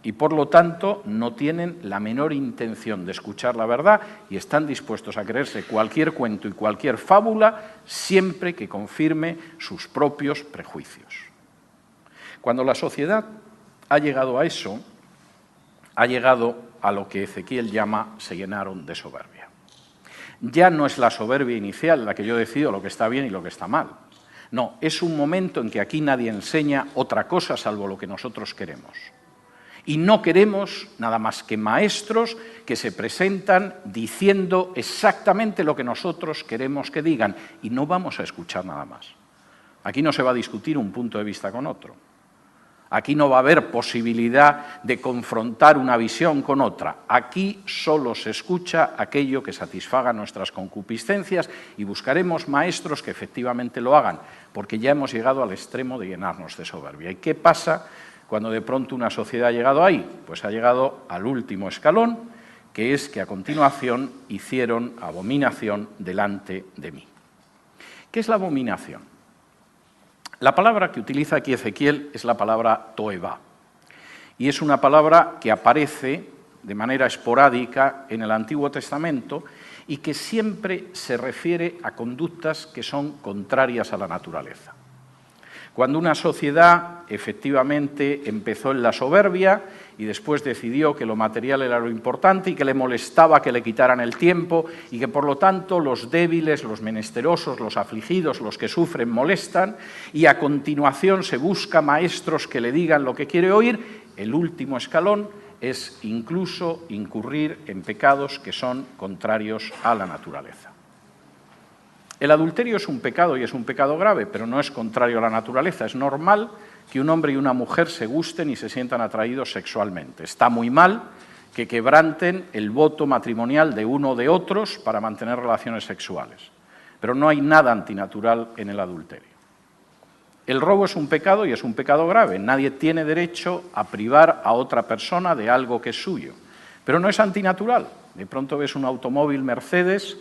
A: Y por lo tanto no tienen la menor intención de escuchar la verdad y están dispuestos a creerse cualquier cuento y cualquier fábula siempre que confirme sus propios prejuicios. Cuando la sociedad ha llegado a eso, ha llegado a lo que Ezequiel llama se llenaron de soberbia. Ya no es la soberbia inicial la que yo decido lo que está bien y lo que está mal. No, es un momento en que aquí nadie enseña otra cosa salvo lo que nosotros queremos. Y no queremos nada más que maestros que se presentan diciendo exactamente lo que nosotros queremos que digan y no vamos a escuchar nada más. Aquí no se va a discutir un punto de vista con otro. Aquí no va a haber posibilidad de confrontar una visión con otra. Aquí solo se escucha aquello que satisfaga nuestras concupiscencias y buscaremos maestros que efectivamente lo hagan, porque ya hemos llegado al extremo de llenarnos de soberbia. ¿Y qué pasa cuando de pronto una sociedad ha llegado ahí? Pues ha llegado al último escalón, que es que a continuación hicieron abominación delante de mí. ¿Qué es la abominación? La palabra que utiliza aquí Ezequiel es la palabra toevá, y es una palabra que aparece de manera esporádica en el Antiguo Testamento y que siempre se refiere a conductas que son contrarias a la naturaleza. Cuando una sociedad efectivamente empezó en la soberbia y después decidió que lo material era lo importante y que le molestaba que le quitaran el tiempo y que por lo tanto los débiles, los menesterosos, los afligidos, los que sufren molestan, y a continuación se busca maestros que le digan lo que quiere oír, el último escalón es incluso incurrir en pecados que son contrarios a la naturaleza. El adulterio es un pecado y es un pecado grave, pero no es contrario a la naturaleza. Es normal que un hombre y una mujer se gusten y se sientan atraídos sexualmente. Está muy mal que quebranten el voto matrimonial de uno o de otros para mantener relaciones sexuales. Pero no hay nada antinatural en el adulterio. El robo es un pecado y es un pecado grave. Nadie tiene derecho a privar a otra persona de algo que es suyo. Pero no es antinatural. De pronto ves un automóvil Mercedes.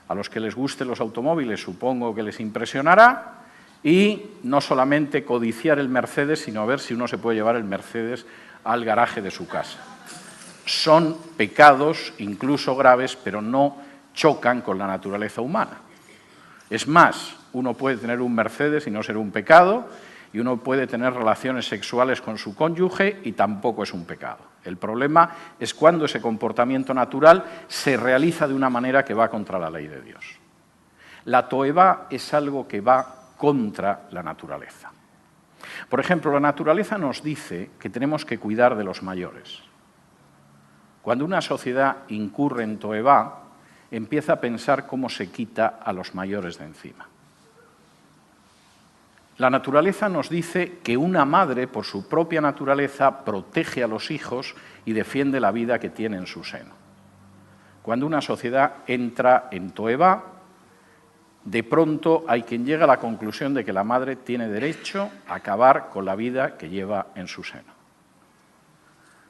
A: A los que les gusten los automóviles supongo que les impresionará, y no solamente codiciar el Mercedes, sino ver si uno se puede llevar el Mercedes al garaje de su casa. Son pecados, incluso graves, pero no chocan con la naturaleza humana. Es más, uno puede tener un Mercedes y no ser un pecado, y uno puede tener relaciones sexuales con su cónyuge y tampoco es un pecado. El problema es cuando ese comportamiento natural se realiza de una manera que va contra la ley de Dios. La toevá es algo que va contra la naturaleza. Por ejemplo, la naturaleza nos dice que tenemos que cuidar de los mayores. Cuando una sociedad incurre en toevá, empieza a pensar cómo se quita a los mayores de encima. La naturaleza nos dice que una madre, por su propia naturaleza, protege a los hijos y defiende la vida que tiene en su seno. Cuando una sociedad entra en toevá, de pronto hay quien llega a la conclusión de que la madre tiene derecho a acabar con la vida que lleva en su seno.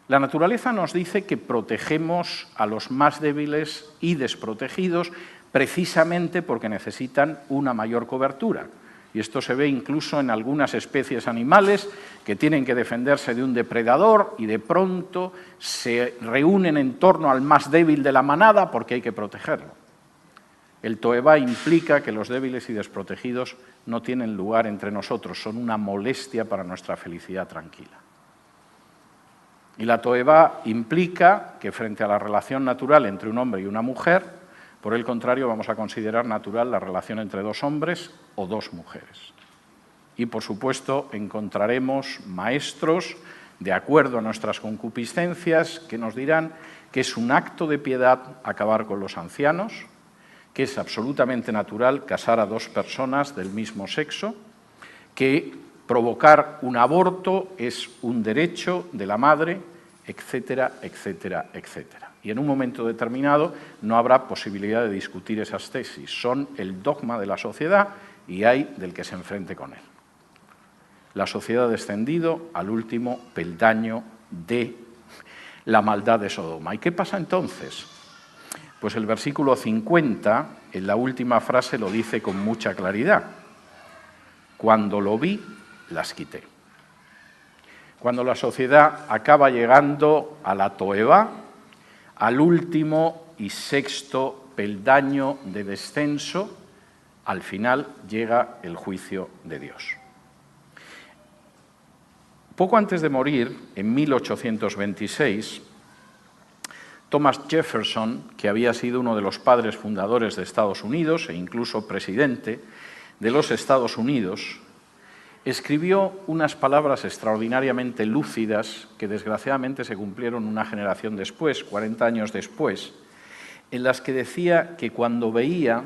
A: La naturaleza nos dice que protegemos a los más débiles y desprotegidos precisamente porque necesitan una mayor cobertura. Y esto se ve incluso en algunas especies animales que tienen que defenderse de un depredador y de pronto se reúnen en torno al más débil de la manada porque hay que protegerlo. El toevá implica que los débiles y desprotegidos no tienen lugar entre nosotros, son una molestia para nuestra felicidad tranquila. Y la toevá implica que frente a la relación natural entre un hombre y una mujer, por el contrario, vamos a considerar natural la relación entre dos hombres o dos mujeres. Y, por supuesto, encontraremos maestros, de acuerdo a nuestras concupiscencias, que nos dirán que es un acto de piedad acabar con los ancianos, que es absolutamente natural casar a dos personas del mismo sexo, que provocar un aborto es un derecho de la madre, etcétera, etcétera, etcétera. Y en un momento determinado no habrá posibilidad de discutir esas tesis. Son el dogma de la sociedad y hay del que se enfrente con él. La sociedad ha descendido al último peldaño de la maldad de Sodoma. ¿Y qué pasa entonces? Pues el versículo 50, en la última frase, lo dice con mucha claridad. Cuando lo vi, las quité. Cuando la sociedad acaba llegando a la toevá, al último y sexto peldaño de descenso, al final llega el juicio de Dios. Poco antes de morir, en 1826, Thomas Jefferson, que había sido uno de los padres fundadores de Estados Unidos e incluso presidente de los Estados Unidos, escribió unas palabras extraordinariamente lúcidas que desgraciadamente se cumplieron una generación después, 40 años después, en las que decía que cuando veía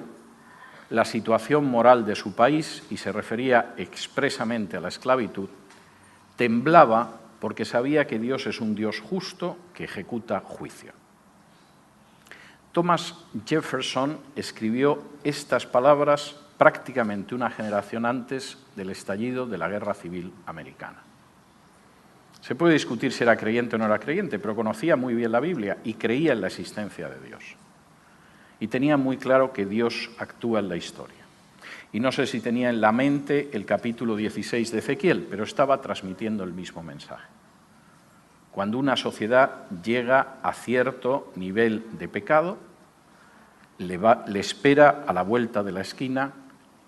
A: la situación moral de su país, y se refería expresamente a la esclavitud, temblaba porque sabía que Dios es un Dios justo que ejecuta juicio. Thomas Jefferson escribió estas palabras prácticamente una generación antes del estallido de la Guerra Civil Americana. Se puede discutir si era creyente o no era creyente, pero conocía muy bien la Biblia y creía en la existencia de Dios. Y tenía muy claro que Dios actúa en la historia. Y no sé si tenía en la mente el capítulo 16 de Ezequiel, pero estaba transmitiendo el mismo mensaje. Cuando una sociedad llega a cierto nivel de pecado, le espera a la vuelta de la esquina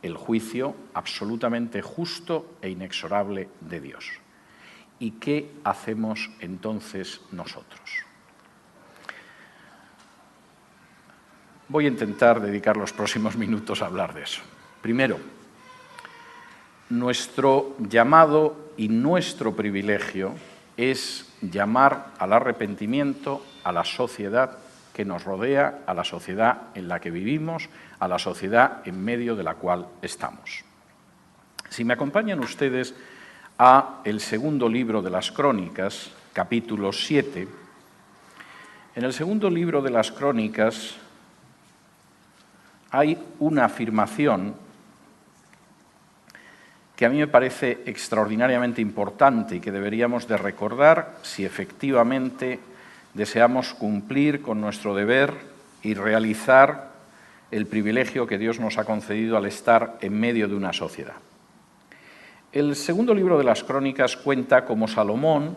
A: el juicio absolutamente justo e inexorable de Dios. ¿Y qué hacemos entonces nosotros? Voy a intentar dedicar los próximos minutos a hablar de eso. Primero, nuestro llamado y nuestro privilegio es llamar al arrepentimiento a la sociedad que nos rodea, a la sociedad en la que vivimos, a la sociedad en medio de la cual estamos. Si me acompañan ustedes a el segundo libro de las Crónicas, capítulo 7, en el segundo libro de las Crónicas hay una afirmación que a mí me parece extraordinariamente importante y que deberíamos de recordar si efectivamente deseamos cumplir con nuestro deber y realizar el privilegio que Dios nos ha concedido al estar en medio de una sociedad. El segundo libro de las Crónicas cuenta cómo Salomón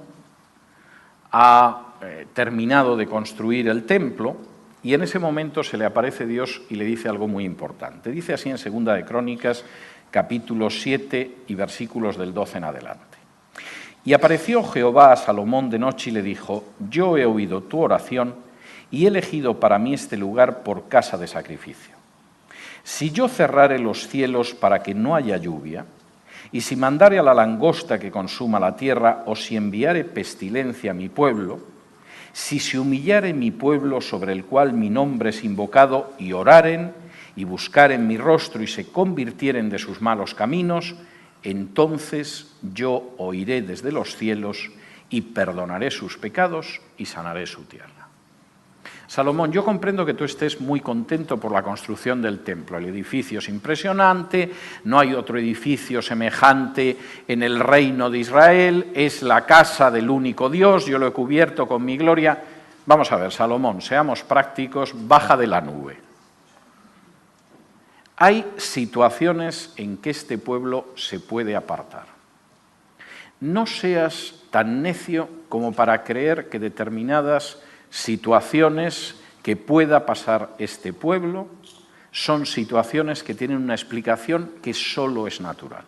A: ha terminado de construir el templo y en ese momento se le aparece Dios y le dice algo muy importante. Dice así en Segunda de Crónicas, capítulo 7 y versículos del 12 en adelante. Y apareció Jehová a Salomón de noche y le dijo: yo he oído tu oración y he elegido para mí este lugar por casa de sacrificio. Si yo cerrare los cielos para que no haya lluvia, y si mandare a la langosta que consuma la tierra, o si enviare pestilencia a mi pueblo, si se humillare mi pueblo sobre el cual mi nombre es invocado, y oraren, y buscaren mi rostro, y se convirtieren de sus malos caminos, entonces yo oiré desde los cielos, y perdonaré sus pecados, y sanaré su tierra. Salomón, yo comprendo que tú estés muy contento por la construcción del templo. El edificio es impresionante, no hay otro edificio semejante en el reino de Israel, es la casa del único Dios, yo lo he cubierto con mi gloria. Vamos a ver, Salomón, seamos prácticos, baja de la nube. Hay situaciones en que este pueblo se puede apartar. No seas tan necio como para creer que determinadas situaciones que pueda pasar este pueblo son situaciones que tienen una explicación que solo es natural.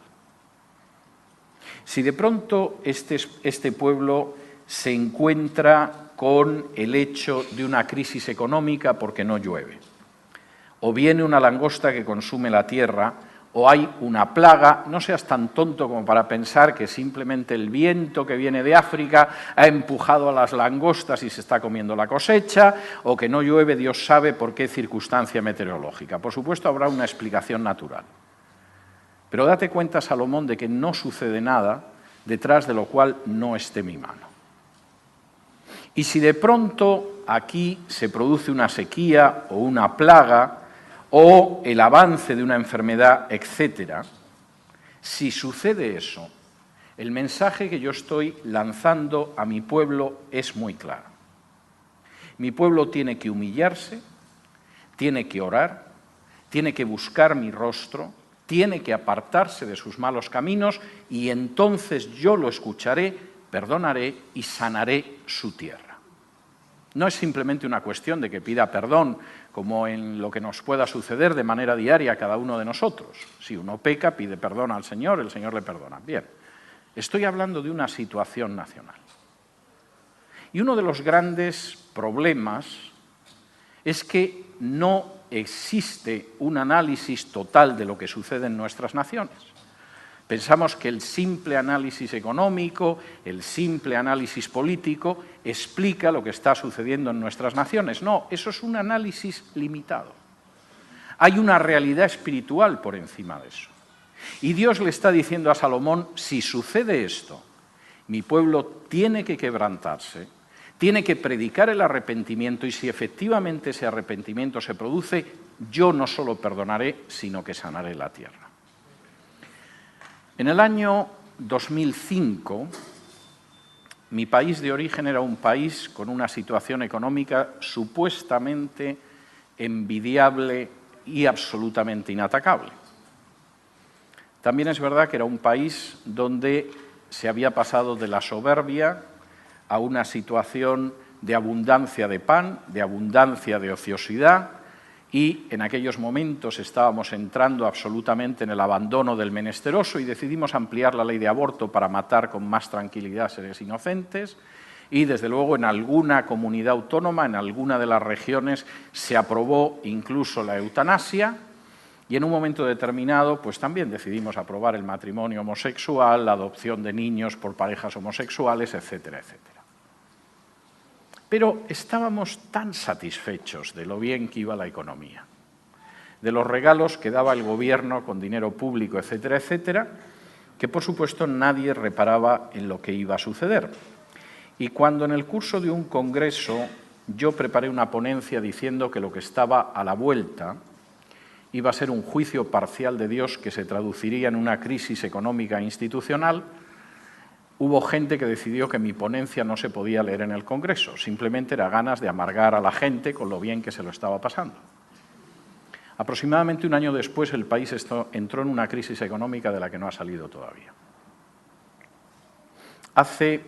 A: Si de pronto este pueblo se encuentra con el hecho de una crisis económica porque no llueve, o viene una langosta que consume la tierra, o hay una plaga, no seas tan tonto como para pensar que simplemente el viento que viene de África ha empujado a las langostas y se está comiendo la cosecha, o que no llueve, Dios sabe por qué circunstancia meteorológica. Por supuesto, habrá una explicación natural. Pero date cuenta, Salomón, de que no sucede nada detrás de lo cual no esté mi mano. Y si de pronto aquí se produce una sequía o una plaga, o el avance de una enfermedad, etc., si sucede eso, el mensaje que yo estoy lanzando a mi pueblo es muy claro. Mi pueblo tiene que humillarse, tiene que orar, tiene que buscar mi rostro, tiene que apartarse de sus malos caminos y entonces yo lo escucharé, perdonaré y sanaré su tierra. No es simplemente una cuestión de que pida perdón, como en lo que nos pueda suceder de manera diaria a cada uno de nosotros. Si uno peca, pide perdón al Señor, el Señor le perdona. Bien, estoy hablando de una situación nacional. Y uno de los grandes problemas es que no existe un análisis total de lo que sucede en nuestras naciones. Pensamos que el simple análisis económico, el simple análisis político, explica lo que está sucediendo en nuestras naciones. No, eso es un análisis limitado. Hay una realidad espiritual por encima de eso. Y Dios le está diciendo a Salomón, si sucede esto, mi pueblo tiene que quebrantarse, tiene que predicar el arrepentimiento y si efectivamente ese arrepentimiento se produce, yo no solo perdonaré, sino que sanaré la tierra. En el año 2005 Mi país de origen era un país con una situación económica supuestamente envidiable y absolutamente inatacable. También es verdad que era un país donde se había pasado de la soberbia a una situación de abundancia de pan, de abundancia de ociosidad, y en aquellos momentos estábamos entrando absolutamente en el abandono del menesteroso y decidimos ampliar la ley de aborto para matar con más tranquilidad seres inocentes, y desde luego en alguna comunidad autónoma, en alguna de las regiones, se aprobó incluso la eutanasia, y en un momento determinado pues también decidimos aprobar el matrimonio homosexual, la adopción de niños por parejas homosexuales, etcétera, etcétera. Pero estábamos tan satisfechos de lo bien que iba la economía, de los regalos que daba el gobierno con dinero público, etcétera, etcétera, que por supuesto nadie reparaba en lo que iba a suceder. Y cuando en el curso de un congreso yo preparé una ponencia diciendo que lo que estaba a la vuelta iba a ser un juicio parcial de Dios que se traduciría en una crisis económica e institucional, hubo gente que decidió que mi ponencia no se podía leer en el Congreso, simplemente era ganas de amargar a la gente con lo bien que se lo estaba pasando. Aproximadamente un año después el país entró en una crisis económica de la que no ha salido todavía. Hace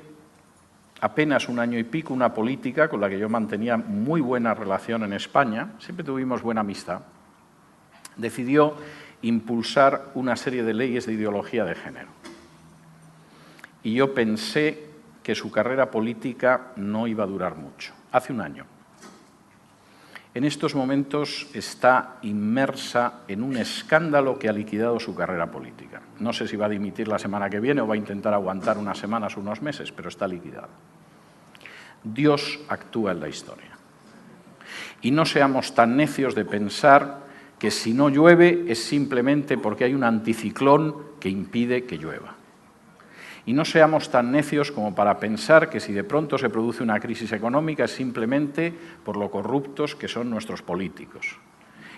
A: apenas un año y pico una política con la que yo mantenía muy buena relación en España, siempre tuvimos buena amistad, decidió impulsar una serie de leyes de ideología de género. Y yo pensé que su carrera política no iba a durar mucho. Hace un año. En estos momentos está inmersa en un escándalo que ha liquidado su carrera política. No sé si va a dimitir la semana que viene o va a intentar aguantar unas semanas o unos meses, pero está liquidada. Dios actúa en la historia. Y no seamos tan necios de pensar que si no llueve es simplemente porque hay un anticiclón que impide que llueva. Y no seamos tan necios como para pensar que si de pronto se produce una crisis económica es simplemente por lo corruptos que son nuestros políticos.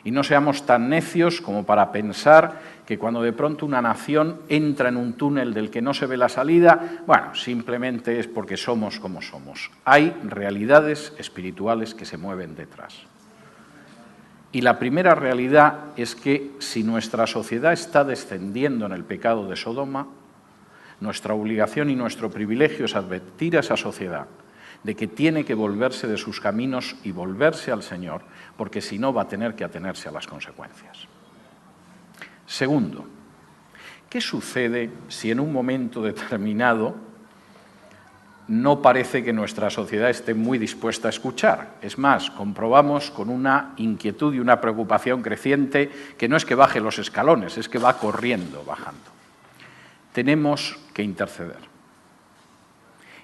A: Y no seamos tan necios como para pensar que cuando de pronto una nación entra en un túnel del que no se ve la salida, bueno, simplemente es porque somos como somos. Hay realidades espirituales que se mueven detrás. Y la primera realidad es que si nuestra sociedad está descendiendo en el pecado de Sodoma, nuestra obligación y nuestro privilegio es advertir a esa sociedad de que tiene que volverse de sus caminos y volverse al Señor, porque si no va a tener que atenerse a las consecuencias. Segundo, ¿qué sucede si en un momento determinado no parece que nuestra sociedad esté muy dispuesta a escuchar? Es más, comprobamos con una inquietud y una preocupación creciente que no es que baje los escalones, es que va corriendo, bajando. Tenemos que interceder.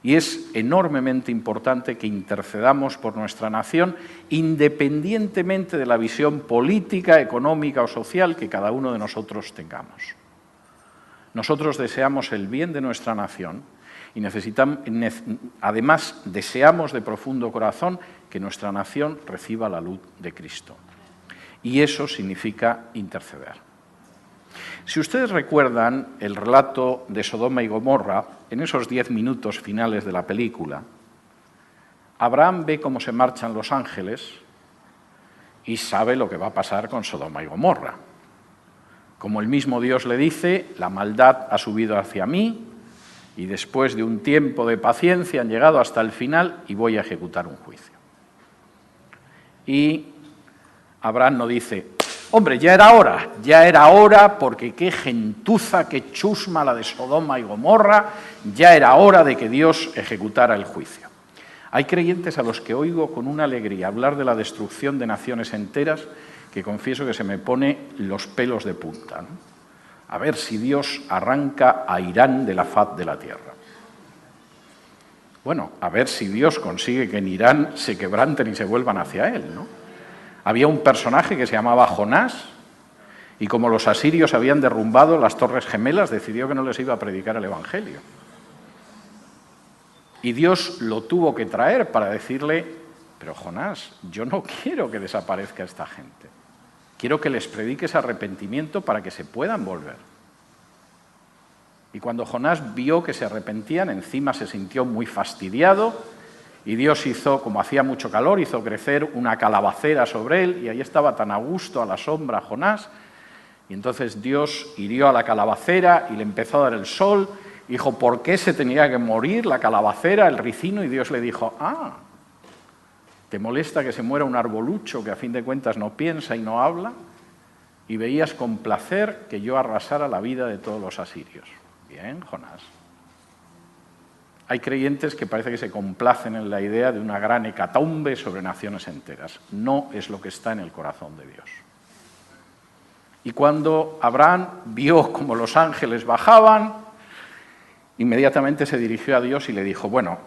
A: Y es enormemente importante que intercedamos por nuestra nación, independientemente de la visión política, económica o social que cada uno de nosotros tengamos. Nosotros deseamos el bien de nuestra nación y además deseamos de profundo corazón que nuestra nación reciba la luz de Cristo. Y eso significa interceder. Si ustedes recuerdan el relato de Sodoma y Gomorra, en esos 10 minutos finales de la película, Abraham ve cómo se marchan los ángeles y sabe lo que va a pasar con Sodoma y Gomorra. Como el mismo Dios le dice, la maldad ha subido hacia mí y después de un tiempo de paciencia han llegado hasta el final y voy a ejecutar un juicio. Y Abraham no dice, hombre, ya era hora porque qué gentuza, qué chusma la de Sodoma y Gomorra, ya era hora de que Dios ejecutara el juicio. Hay creyentes a los que oigo con una alegría hablar de la destrucción de naciones enteras que confieso que se me pone los pelos de punta, ¿no? A ver si Dios arranca a Irán de la faz de la tierra. Bueno, a ver si Dios consigue que en Irán se quebranten y se vuelvan hacia él, ¿no? Había un personaje que se llamaba Jonás y como los asirios habían derrumbado las Torres Gemelas, decidió que no les iba a predicar el Evangelio. Y Dios lo tuvo que traer para decirle, pero Jonás, yo no quiero que desaparezca esta gente. Quiero que les prediques arrepentimiento para que se puedan volver. Y cuando Jonás vio que se arrepentían, encima se sintió muy fastidiado y Dios hizo, como hacía mucho calor, hizo crecer una calabacera sobre él y ahí estaba tan a gusto a la sombra Jonás. Y entonces Dios hirió a la calabacera y le empezó a dar el sol. Dijo, ¿por qué se tenía que morir la calabacera, el ricino? Y Dios le dijo, ¿te molesta que se muera un arbolucho que a fin de cuentas no piensa y no habla? Y veías con placer que yo arrasara la vida de todos los asirios. Bien, Jonás. Hay creyentes que parece que se complacen en la idea de una gran hecatombe sobre naciones enteras. No es lo que está en el corazón de Dios. Y cuando Abraham vio cómo los ángeles bajaban, inmediatamente se dirigió a Dios y le dijo, bueno,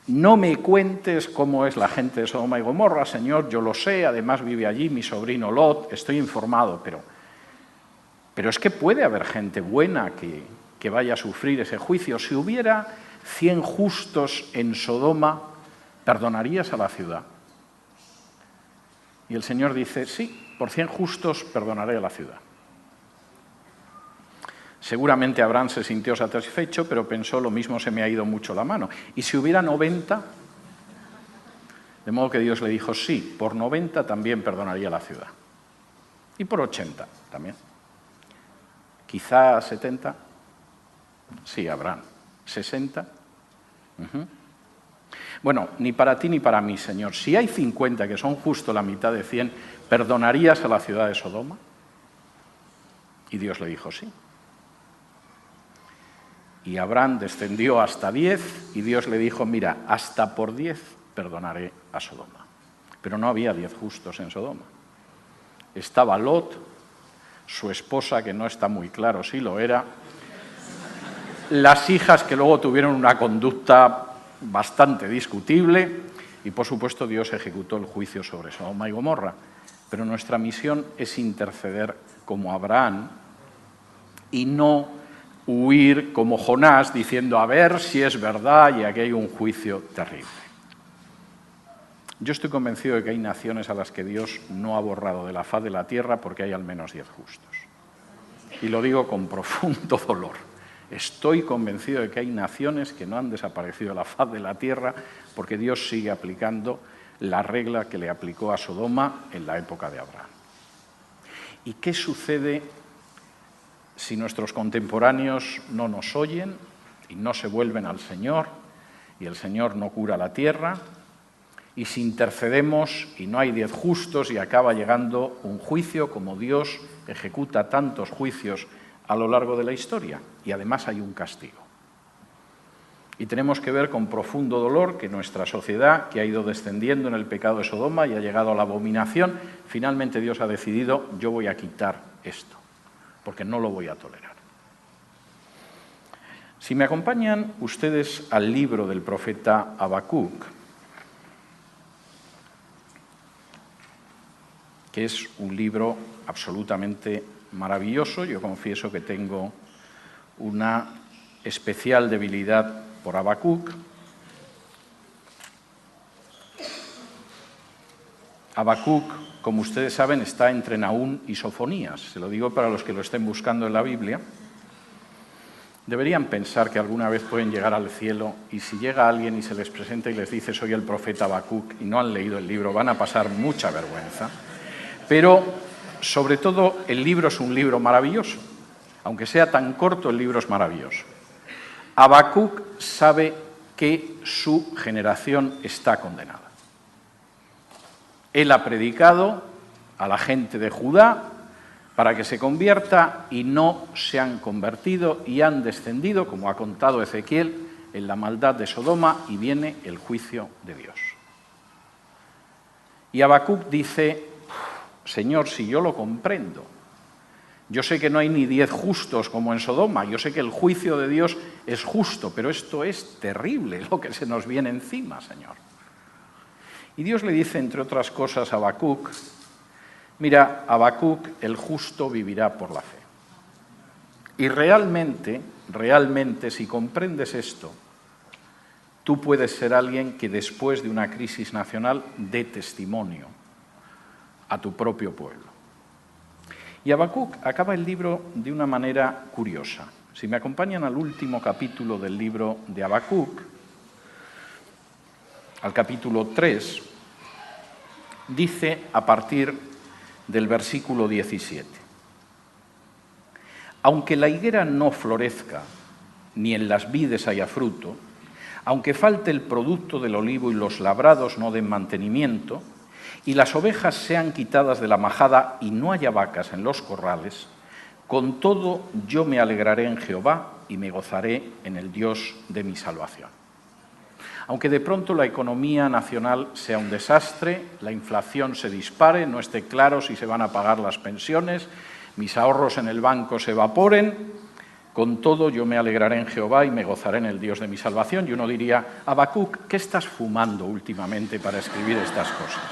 A: no me cuentes cómo es la gente de Sodoma y Gomorra, Señor, yo lo sé, además vive allí mi sobrino Lot, estoy informado, pero es que puede haber gente buena que vaya a sufrir ese juicio. Si hubiera 100 justos en Sodoma, ¿perdonarías a la ciudad? Y el Señor dice, sí, por 100 justos perdonaré a la ciudad. Seguramente Abraham se sintió satisfecho, pero pensó, lo mismo se me ha ido mucho la mano. ¿Y si hubiera 90? De modo que Dios le dijo, sí, por 90 también perdonaría la ciudad. Y por 80 también. Quizá 70. Sí, Abraham. 60. Bueno, ni para ti ni para mí, Señor. Si hay 50 que son justo la mitad de 100, ¿perdonarías a la ciudad de Sodoma? Y Dios le dijo sí. Y Abraham descendió hasta 10 y Dios le dijo, mira, hasta por 10 perdonaré a Sodoma. Pero no había 10 justos en Sodoma. Estaba Lot, su esposa, que no está muy claro si lo era, las hijas que luego tuvieron una conducta bastante discutible y, por supuesto, Dios ejecutó el juicio sobre Sodoma y Gomorra. Pero nuestra misión es interceder como Abraham y no huir como Jonás diciendo a ver si es verdad y aquí hay un juicio terrible. Yo estoy convencido de que hay naciones a las que Dios no ha borrado de la faz de la tierra porque hay al menos 10 justos. Y lo digo con profundo dolor. Estoy convencido de que hay naciones que no han desaparecido de la faz de la tierra porque Dios sigue aplicando la regla que le aplicó a Sodoma en la época de Abraham. ¿Y qué sucede si nuestros contemporáneos no nos oyen y no se vuelven al Señor y el Señor no cura la tierra? Y si intercedemos y no hay 10 justos y acaba llegando un juicio como Dios ejecuta tantos juicios a lo largo de la historia y además hay un castigo. Y tenemos que ver con profundo dolor que nuestra sociedad, que ha ido descendiendo en el pecado de Sodoma y ha llegado a la abominación, finalmente Dios ha decidido, yo voy a quitar esto, porque no lo voy a tolerar. Si me acompañan ustedes al libro del profeta Habacuc, que es un libro absolutamente maravilloso, yo confieso que tengo una especial debilidad por Habacuc. Habacuc, como ustedes saben, está entre Nahum y Sofonías. Se lo digo para los que lo estén buscando en la Biblia. Deberían pensar que alguna vez pueden llegar al cielo y si llega alguien y se les presenta y les dice soy el profeta Habacuc y no han leído el libro, van a pasar mucha vergüenza. Pero, sobre todo, el libro es un libro maravilloso. Aunque sea tan corto, el libro es maravilloso. Habacuc sabe que su generación está condenada. Él ha predicado a la gente de Judá para que se convierta y no se han convertido y han descendido, como ha contado Ezequiel, en la maldad de Sodoma y viene el juicio de Dios. Y Habacuc dice, Señor, si yo lo comprendo, yo sé que no hay ni 10 justos como en Sodoma, yo sé que el juicio de Dios es justo, pero esto es terrible lo que se nos viene encima, Señor. Y Dios le dice, entre otras cosas, a Habacuc, mira, Habacuc, el justo vivirá por la fe. Y realmente, si comprendes esto, tú puedes ser alguien que después de una crisis nacional dé testimonio a tu propio pueblo. Y Habacuc acaba el libro de una manera curiosa. Si me acompañan al último capítulo del libro de Habacuc, al capítulo 3, dice a partir del versículo 17: aunque la higuera no florezca, ni en las vides haya fruto, aunque falte el producto del olivo y los labrados no den mantenimiento, y las ovejas sean quitadas de la majada y no haya vacas en los corrales, con todo yo me alegraré en Jehová y me gozaré en el Dios de mi salvación. Aunque de pronto la economía nacional sea un desastre, la inflación se dispare, no esté claro si se van a pagar las pensiones, mis ahorros en el banco se evaporen, con todo yo me alegraré en Jehová y me gozaré en el Dios de mi salvación. Y uno diría: Habacuc, ¿qué estás fumando últimamente para escribir estas cosas?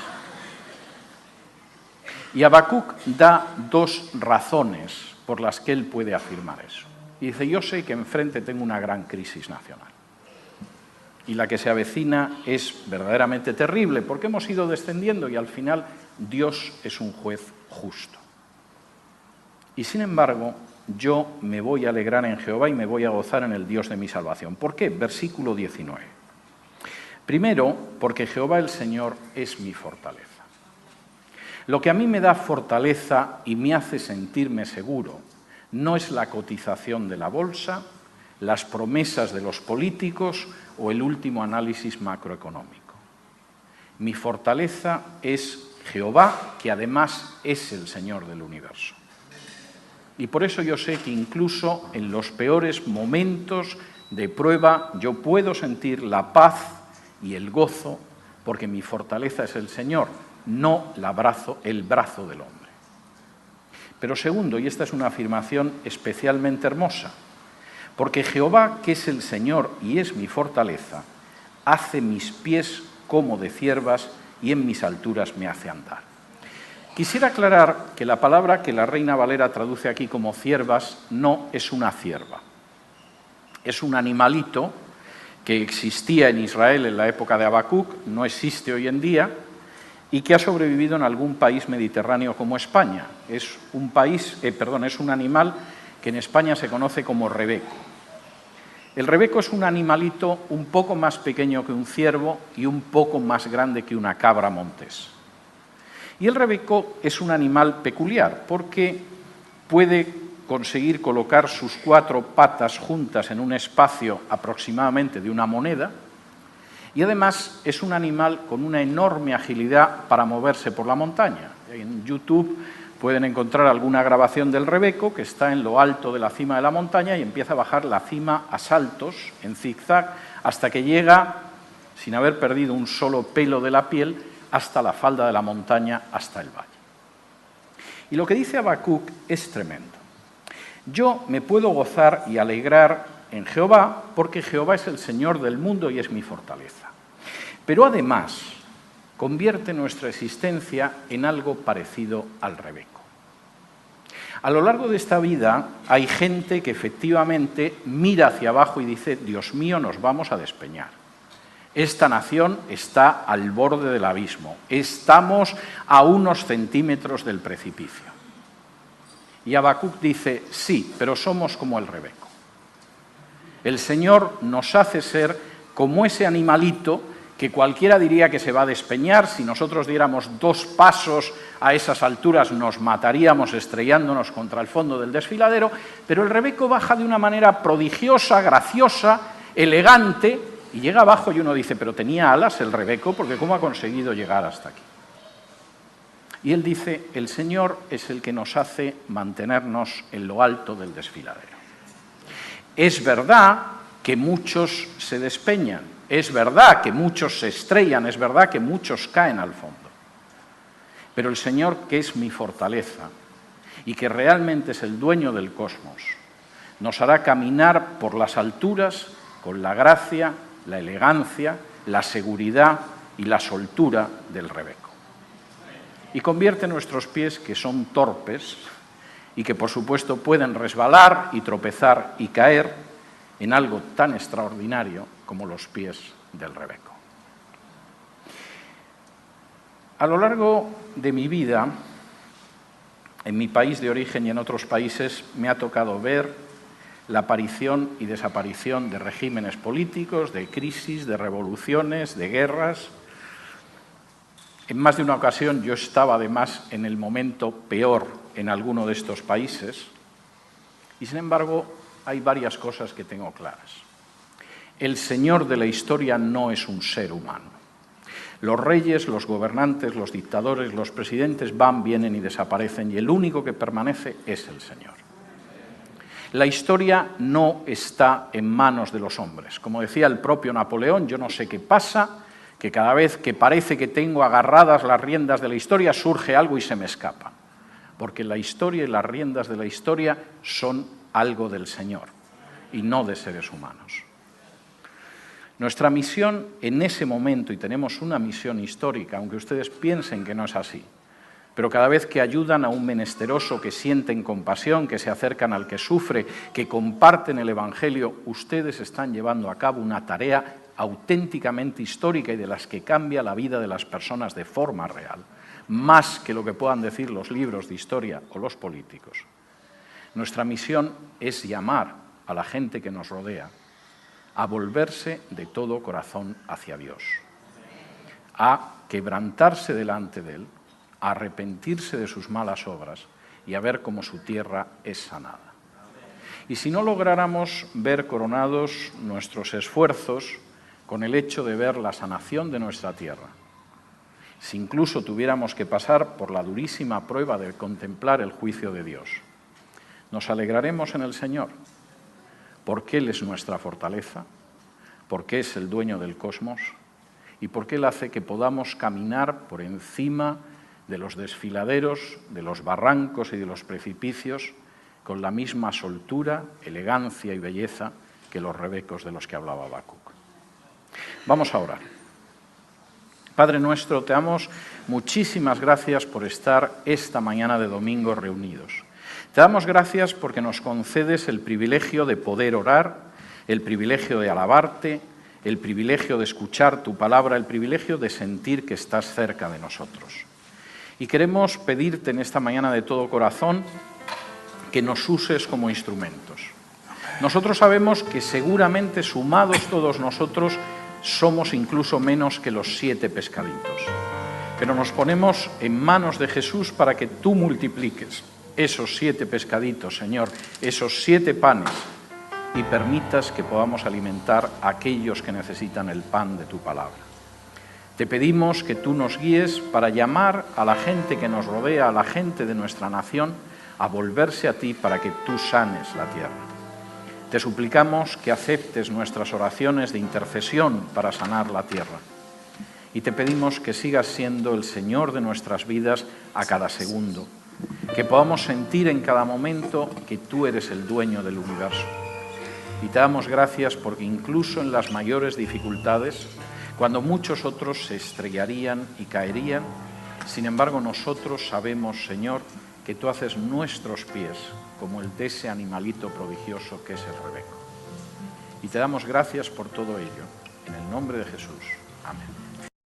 A: Y Habacuc da dos razones por las que él puede afirmar eso. Y dice: yo sé que enfrente tengo una gran crisis nacional. Y la que se avecina es verdaderamente terrible, porque hemos ido descendiendo y al final Dios es un juez justo. Y sin embargo, yo me voy a alegrar en Jehová y me voy a gozar en el Dios de mi salvación. ¿Por qué? Versículo 19. Primero, porque Jehová el Señor es mi fortaleza. Lo que a mí me da fortaleza y me hace sentirme seguro no es la cotización de la bolsa, las promesas de los políticos o el último análisis macroeconómico. Mi fortaleza es Jehová, que además es el Señor del universo. Y por eso yo sé que incluso en los peores momentos de prueba yo puedo sentir la paz y el gozo, porque mi fortaleza es el Señor, no el brazo del hombre. Pero segundo, y esta es una afirmación especialmente hermosa, porque Jehová, que es el Señor y es mi fortaleza, hace mis pies como de ciervas y en mis alturas me hace andar. Quisiera aclarar que la palabra que la Reina Valera traduce aquí como ciervas no es una cierva. Es un animalito que existía en Israel en la época de Habacuc, no existe hoy en día, y que ha sobrevivido en algún país mediterráneo como España. Es un animal que en España se conoce como rebeco. El rebeco es un animalito un poco más pequeño que un ciervo y un poco más grande que una cabra montés. Y el rebeco es un animal peculiar porque puede conseguir colocar sus 4 patas juntas en un espacio aproximadamente de una moneda, y además es un animal con una enorme agilidad para moverse por la montaña. En YouTube pueden encontrar alguna grabación del rebeco que está en lo alto de la cima de la montaña y empieza a bajar la cima a saltos, en zigzag, hasta que llega, sin haber perdido un solo pelo de la piel, hasta la falda de la montaña, hasta el valle. Y lo que dice Habacuc es tremendo. Yo me puedo gozar y alegrar en Jehová, porque Jehová es el Señor del mundo y es mi fortaleza. Pero además convierte nuestra existencia en algo parecido al rebeco. A lo largo de esta vida hay gente que efectivamente mira hacia abajo y dice: Dios mío, nos vamos a despeñar. Esta nación está al borde del abismo, estamos a unos centímetros del precipicio. Y Habacuc dice: sí, pero somos como el rebeco. El Señor nos hace ser como ese animalito que cualquiera diría que se va a despeñar. Si nosotros diéramos 2 pasos a esas alturas nos mataríamos estrellándonos contra el fondo del desfiladero, pero el rebeco baja de una manera prodigiosa, graciosa, elegante, y llega abajo y uno dice: pero tenía alas el rebeco, porque ¿cómo ha conseguido llegar hasta aquí? Y él dice: el Señor es el que nos hace mantenernos en lo alto del desfiladero. Es verdad que muchos se despeñan, es verdad que muchos se estrellan, es verdad que muchos caen al fondo. Pero el Señor, que es mi fortaleza y que realmente es el dueño del cosmos, nos hará caminar por las alturas con la gracia, la elegancia, la seguridad y la soltura del rebeco. Y convierte nuestros pies, que son torpes y que por supuesto pueden resbalar y tropezar y caer, en algo tan extraordinario como los pies del rebeco. A lo largo de mi vida, en mi país de origen y en otros países, me ha tocado ver, la aparición y desaparición de regímenes políticos, de crisis, de revoluciones, de guerras. En más de una ocasión yo estaba además en el momento peor en alguno de estos países y sin embargo hay varias cosas que tengo claras. El Señor de la historia no es un ser humano. Los reyes, los gobernantes, los dictadores, los presidentes van, vienen y desaparecen y el único que permanece es el Señor. La historia no está en manos de los hombres. Como decía el propio Napoleón, yo no sé qué pasa, que cada vez que parece que tengo agarradas las riendas de la historia, surge algo y se me escapa. Porque la historia y las riendas de la historia son algo del Señor y no de seres humanos. Nuestra misión en ese momento, y tenemos una misión histórica, aunque ustedes piensen que no es así, pero cada vez que ayudan a un menesteroso, que sienten compasión, que se acercan al que sufre, que comparten el Evangelio, ustedes están llevando a cabo una tarea auténticamente histórica y de las que cambia la vida de las personas de forma real, más que lo que puedan decir los libros de historia o los políticos. Nuestra misión es llamar a la gente que nos rodea a volverse de todo corazón hacia Dios, a quebrantarse delante de Él, a arrepentirse de sus malas obras y a ver cómo su tierra es sanada. Y si no lográramos ver coronados nuestros esfuerzos con el hecho de ver la sanación de nuestra tierra, si incluso tuviéramos que pasar por la durísima prueba de contemplar el juicio de Dios, nos alegraremos en el Señor, porque Él es nuestra fortaleza, porque es el dueño del cosmos y porque Él hace que podamos caminar por encima de los desfiladeros, de los barrancos y de los precipicios con la misma soltura, elegancia y belleza que los rebecos de los que hablaba Habacuc. Vamos a orar. Padre nuestro, te damos muchísimas gracias por estar esta mañana de domingo reunidos. Te damos gracias porque nos concedes el privilegio de poder orar, el privilegio de alabarte, el privilegio de escuchar tu palabra, el privilegio de sentir que estás cerca de nosotros. Y queremos pedirte en esta mañana de todo corazón que nos uses como instrumentos. Nosotros sabemos que seguramente sumados todos nosotros somos incluso menos que los 7 pescaditos. Pero nos ponemos en manos de Jesús para que tú multipliques esos 7 pescaditos, Señor, esos 7 panes, y permitas que podamos alimentar a aquellos que necesitan el pan de tu palabra. Te pedimos que tú nos guíes para llamar a la gente que nos rodea, a la gente de nuestra nación, a volverse a ti para que tú sanes la tierra. Te suplicamos que aceptes nuestras oraciones de intercesión para sanar la tierra. Y te pedimos que sigas siendo el Señor de nuestras vidas a cada segundo, que podamos sentir en cada momento que tú eres el dueño del universo. Y te damos gracias porque incluso en las mayores dificultades, cuando muchos otros se estrellarían y caerían, sin embargo nosotros sabemos, Señor, que tú haces nuestros pies como el de ese animalito prodigioso que es el rebeco. Y te damos gracias por todo ello, en el nombre de Jesús. Amén.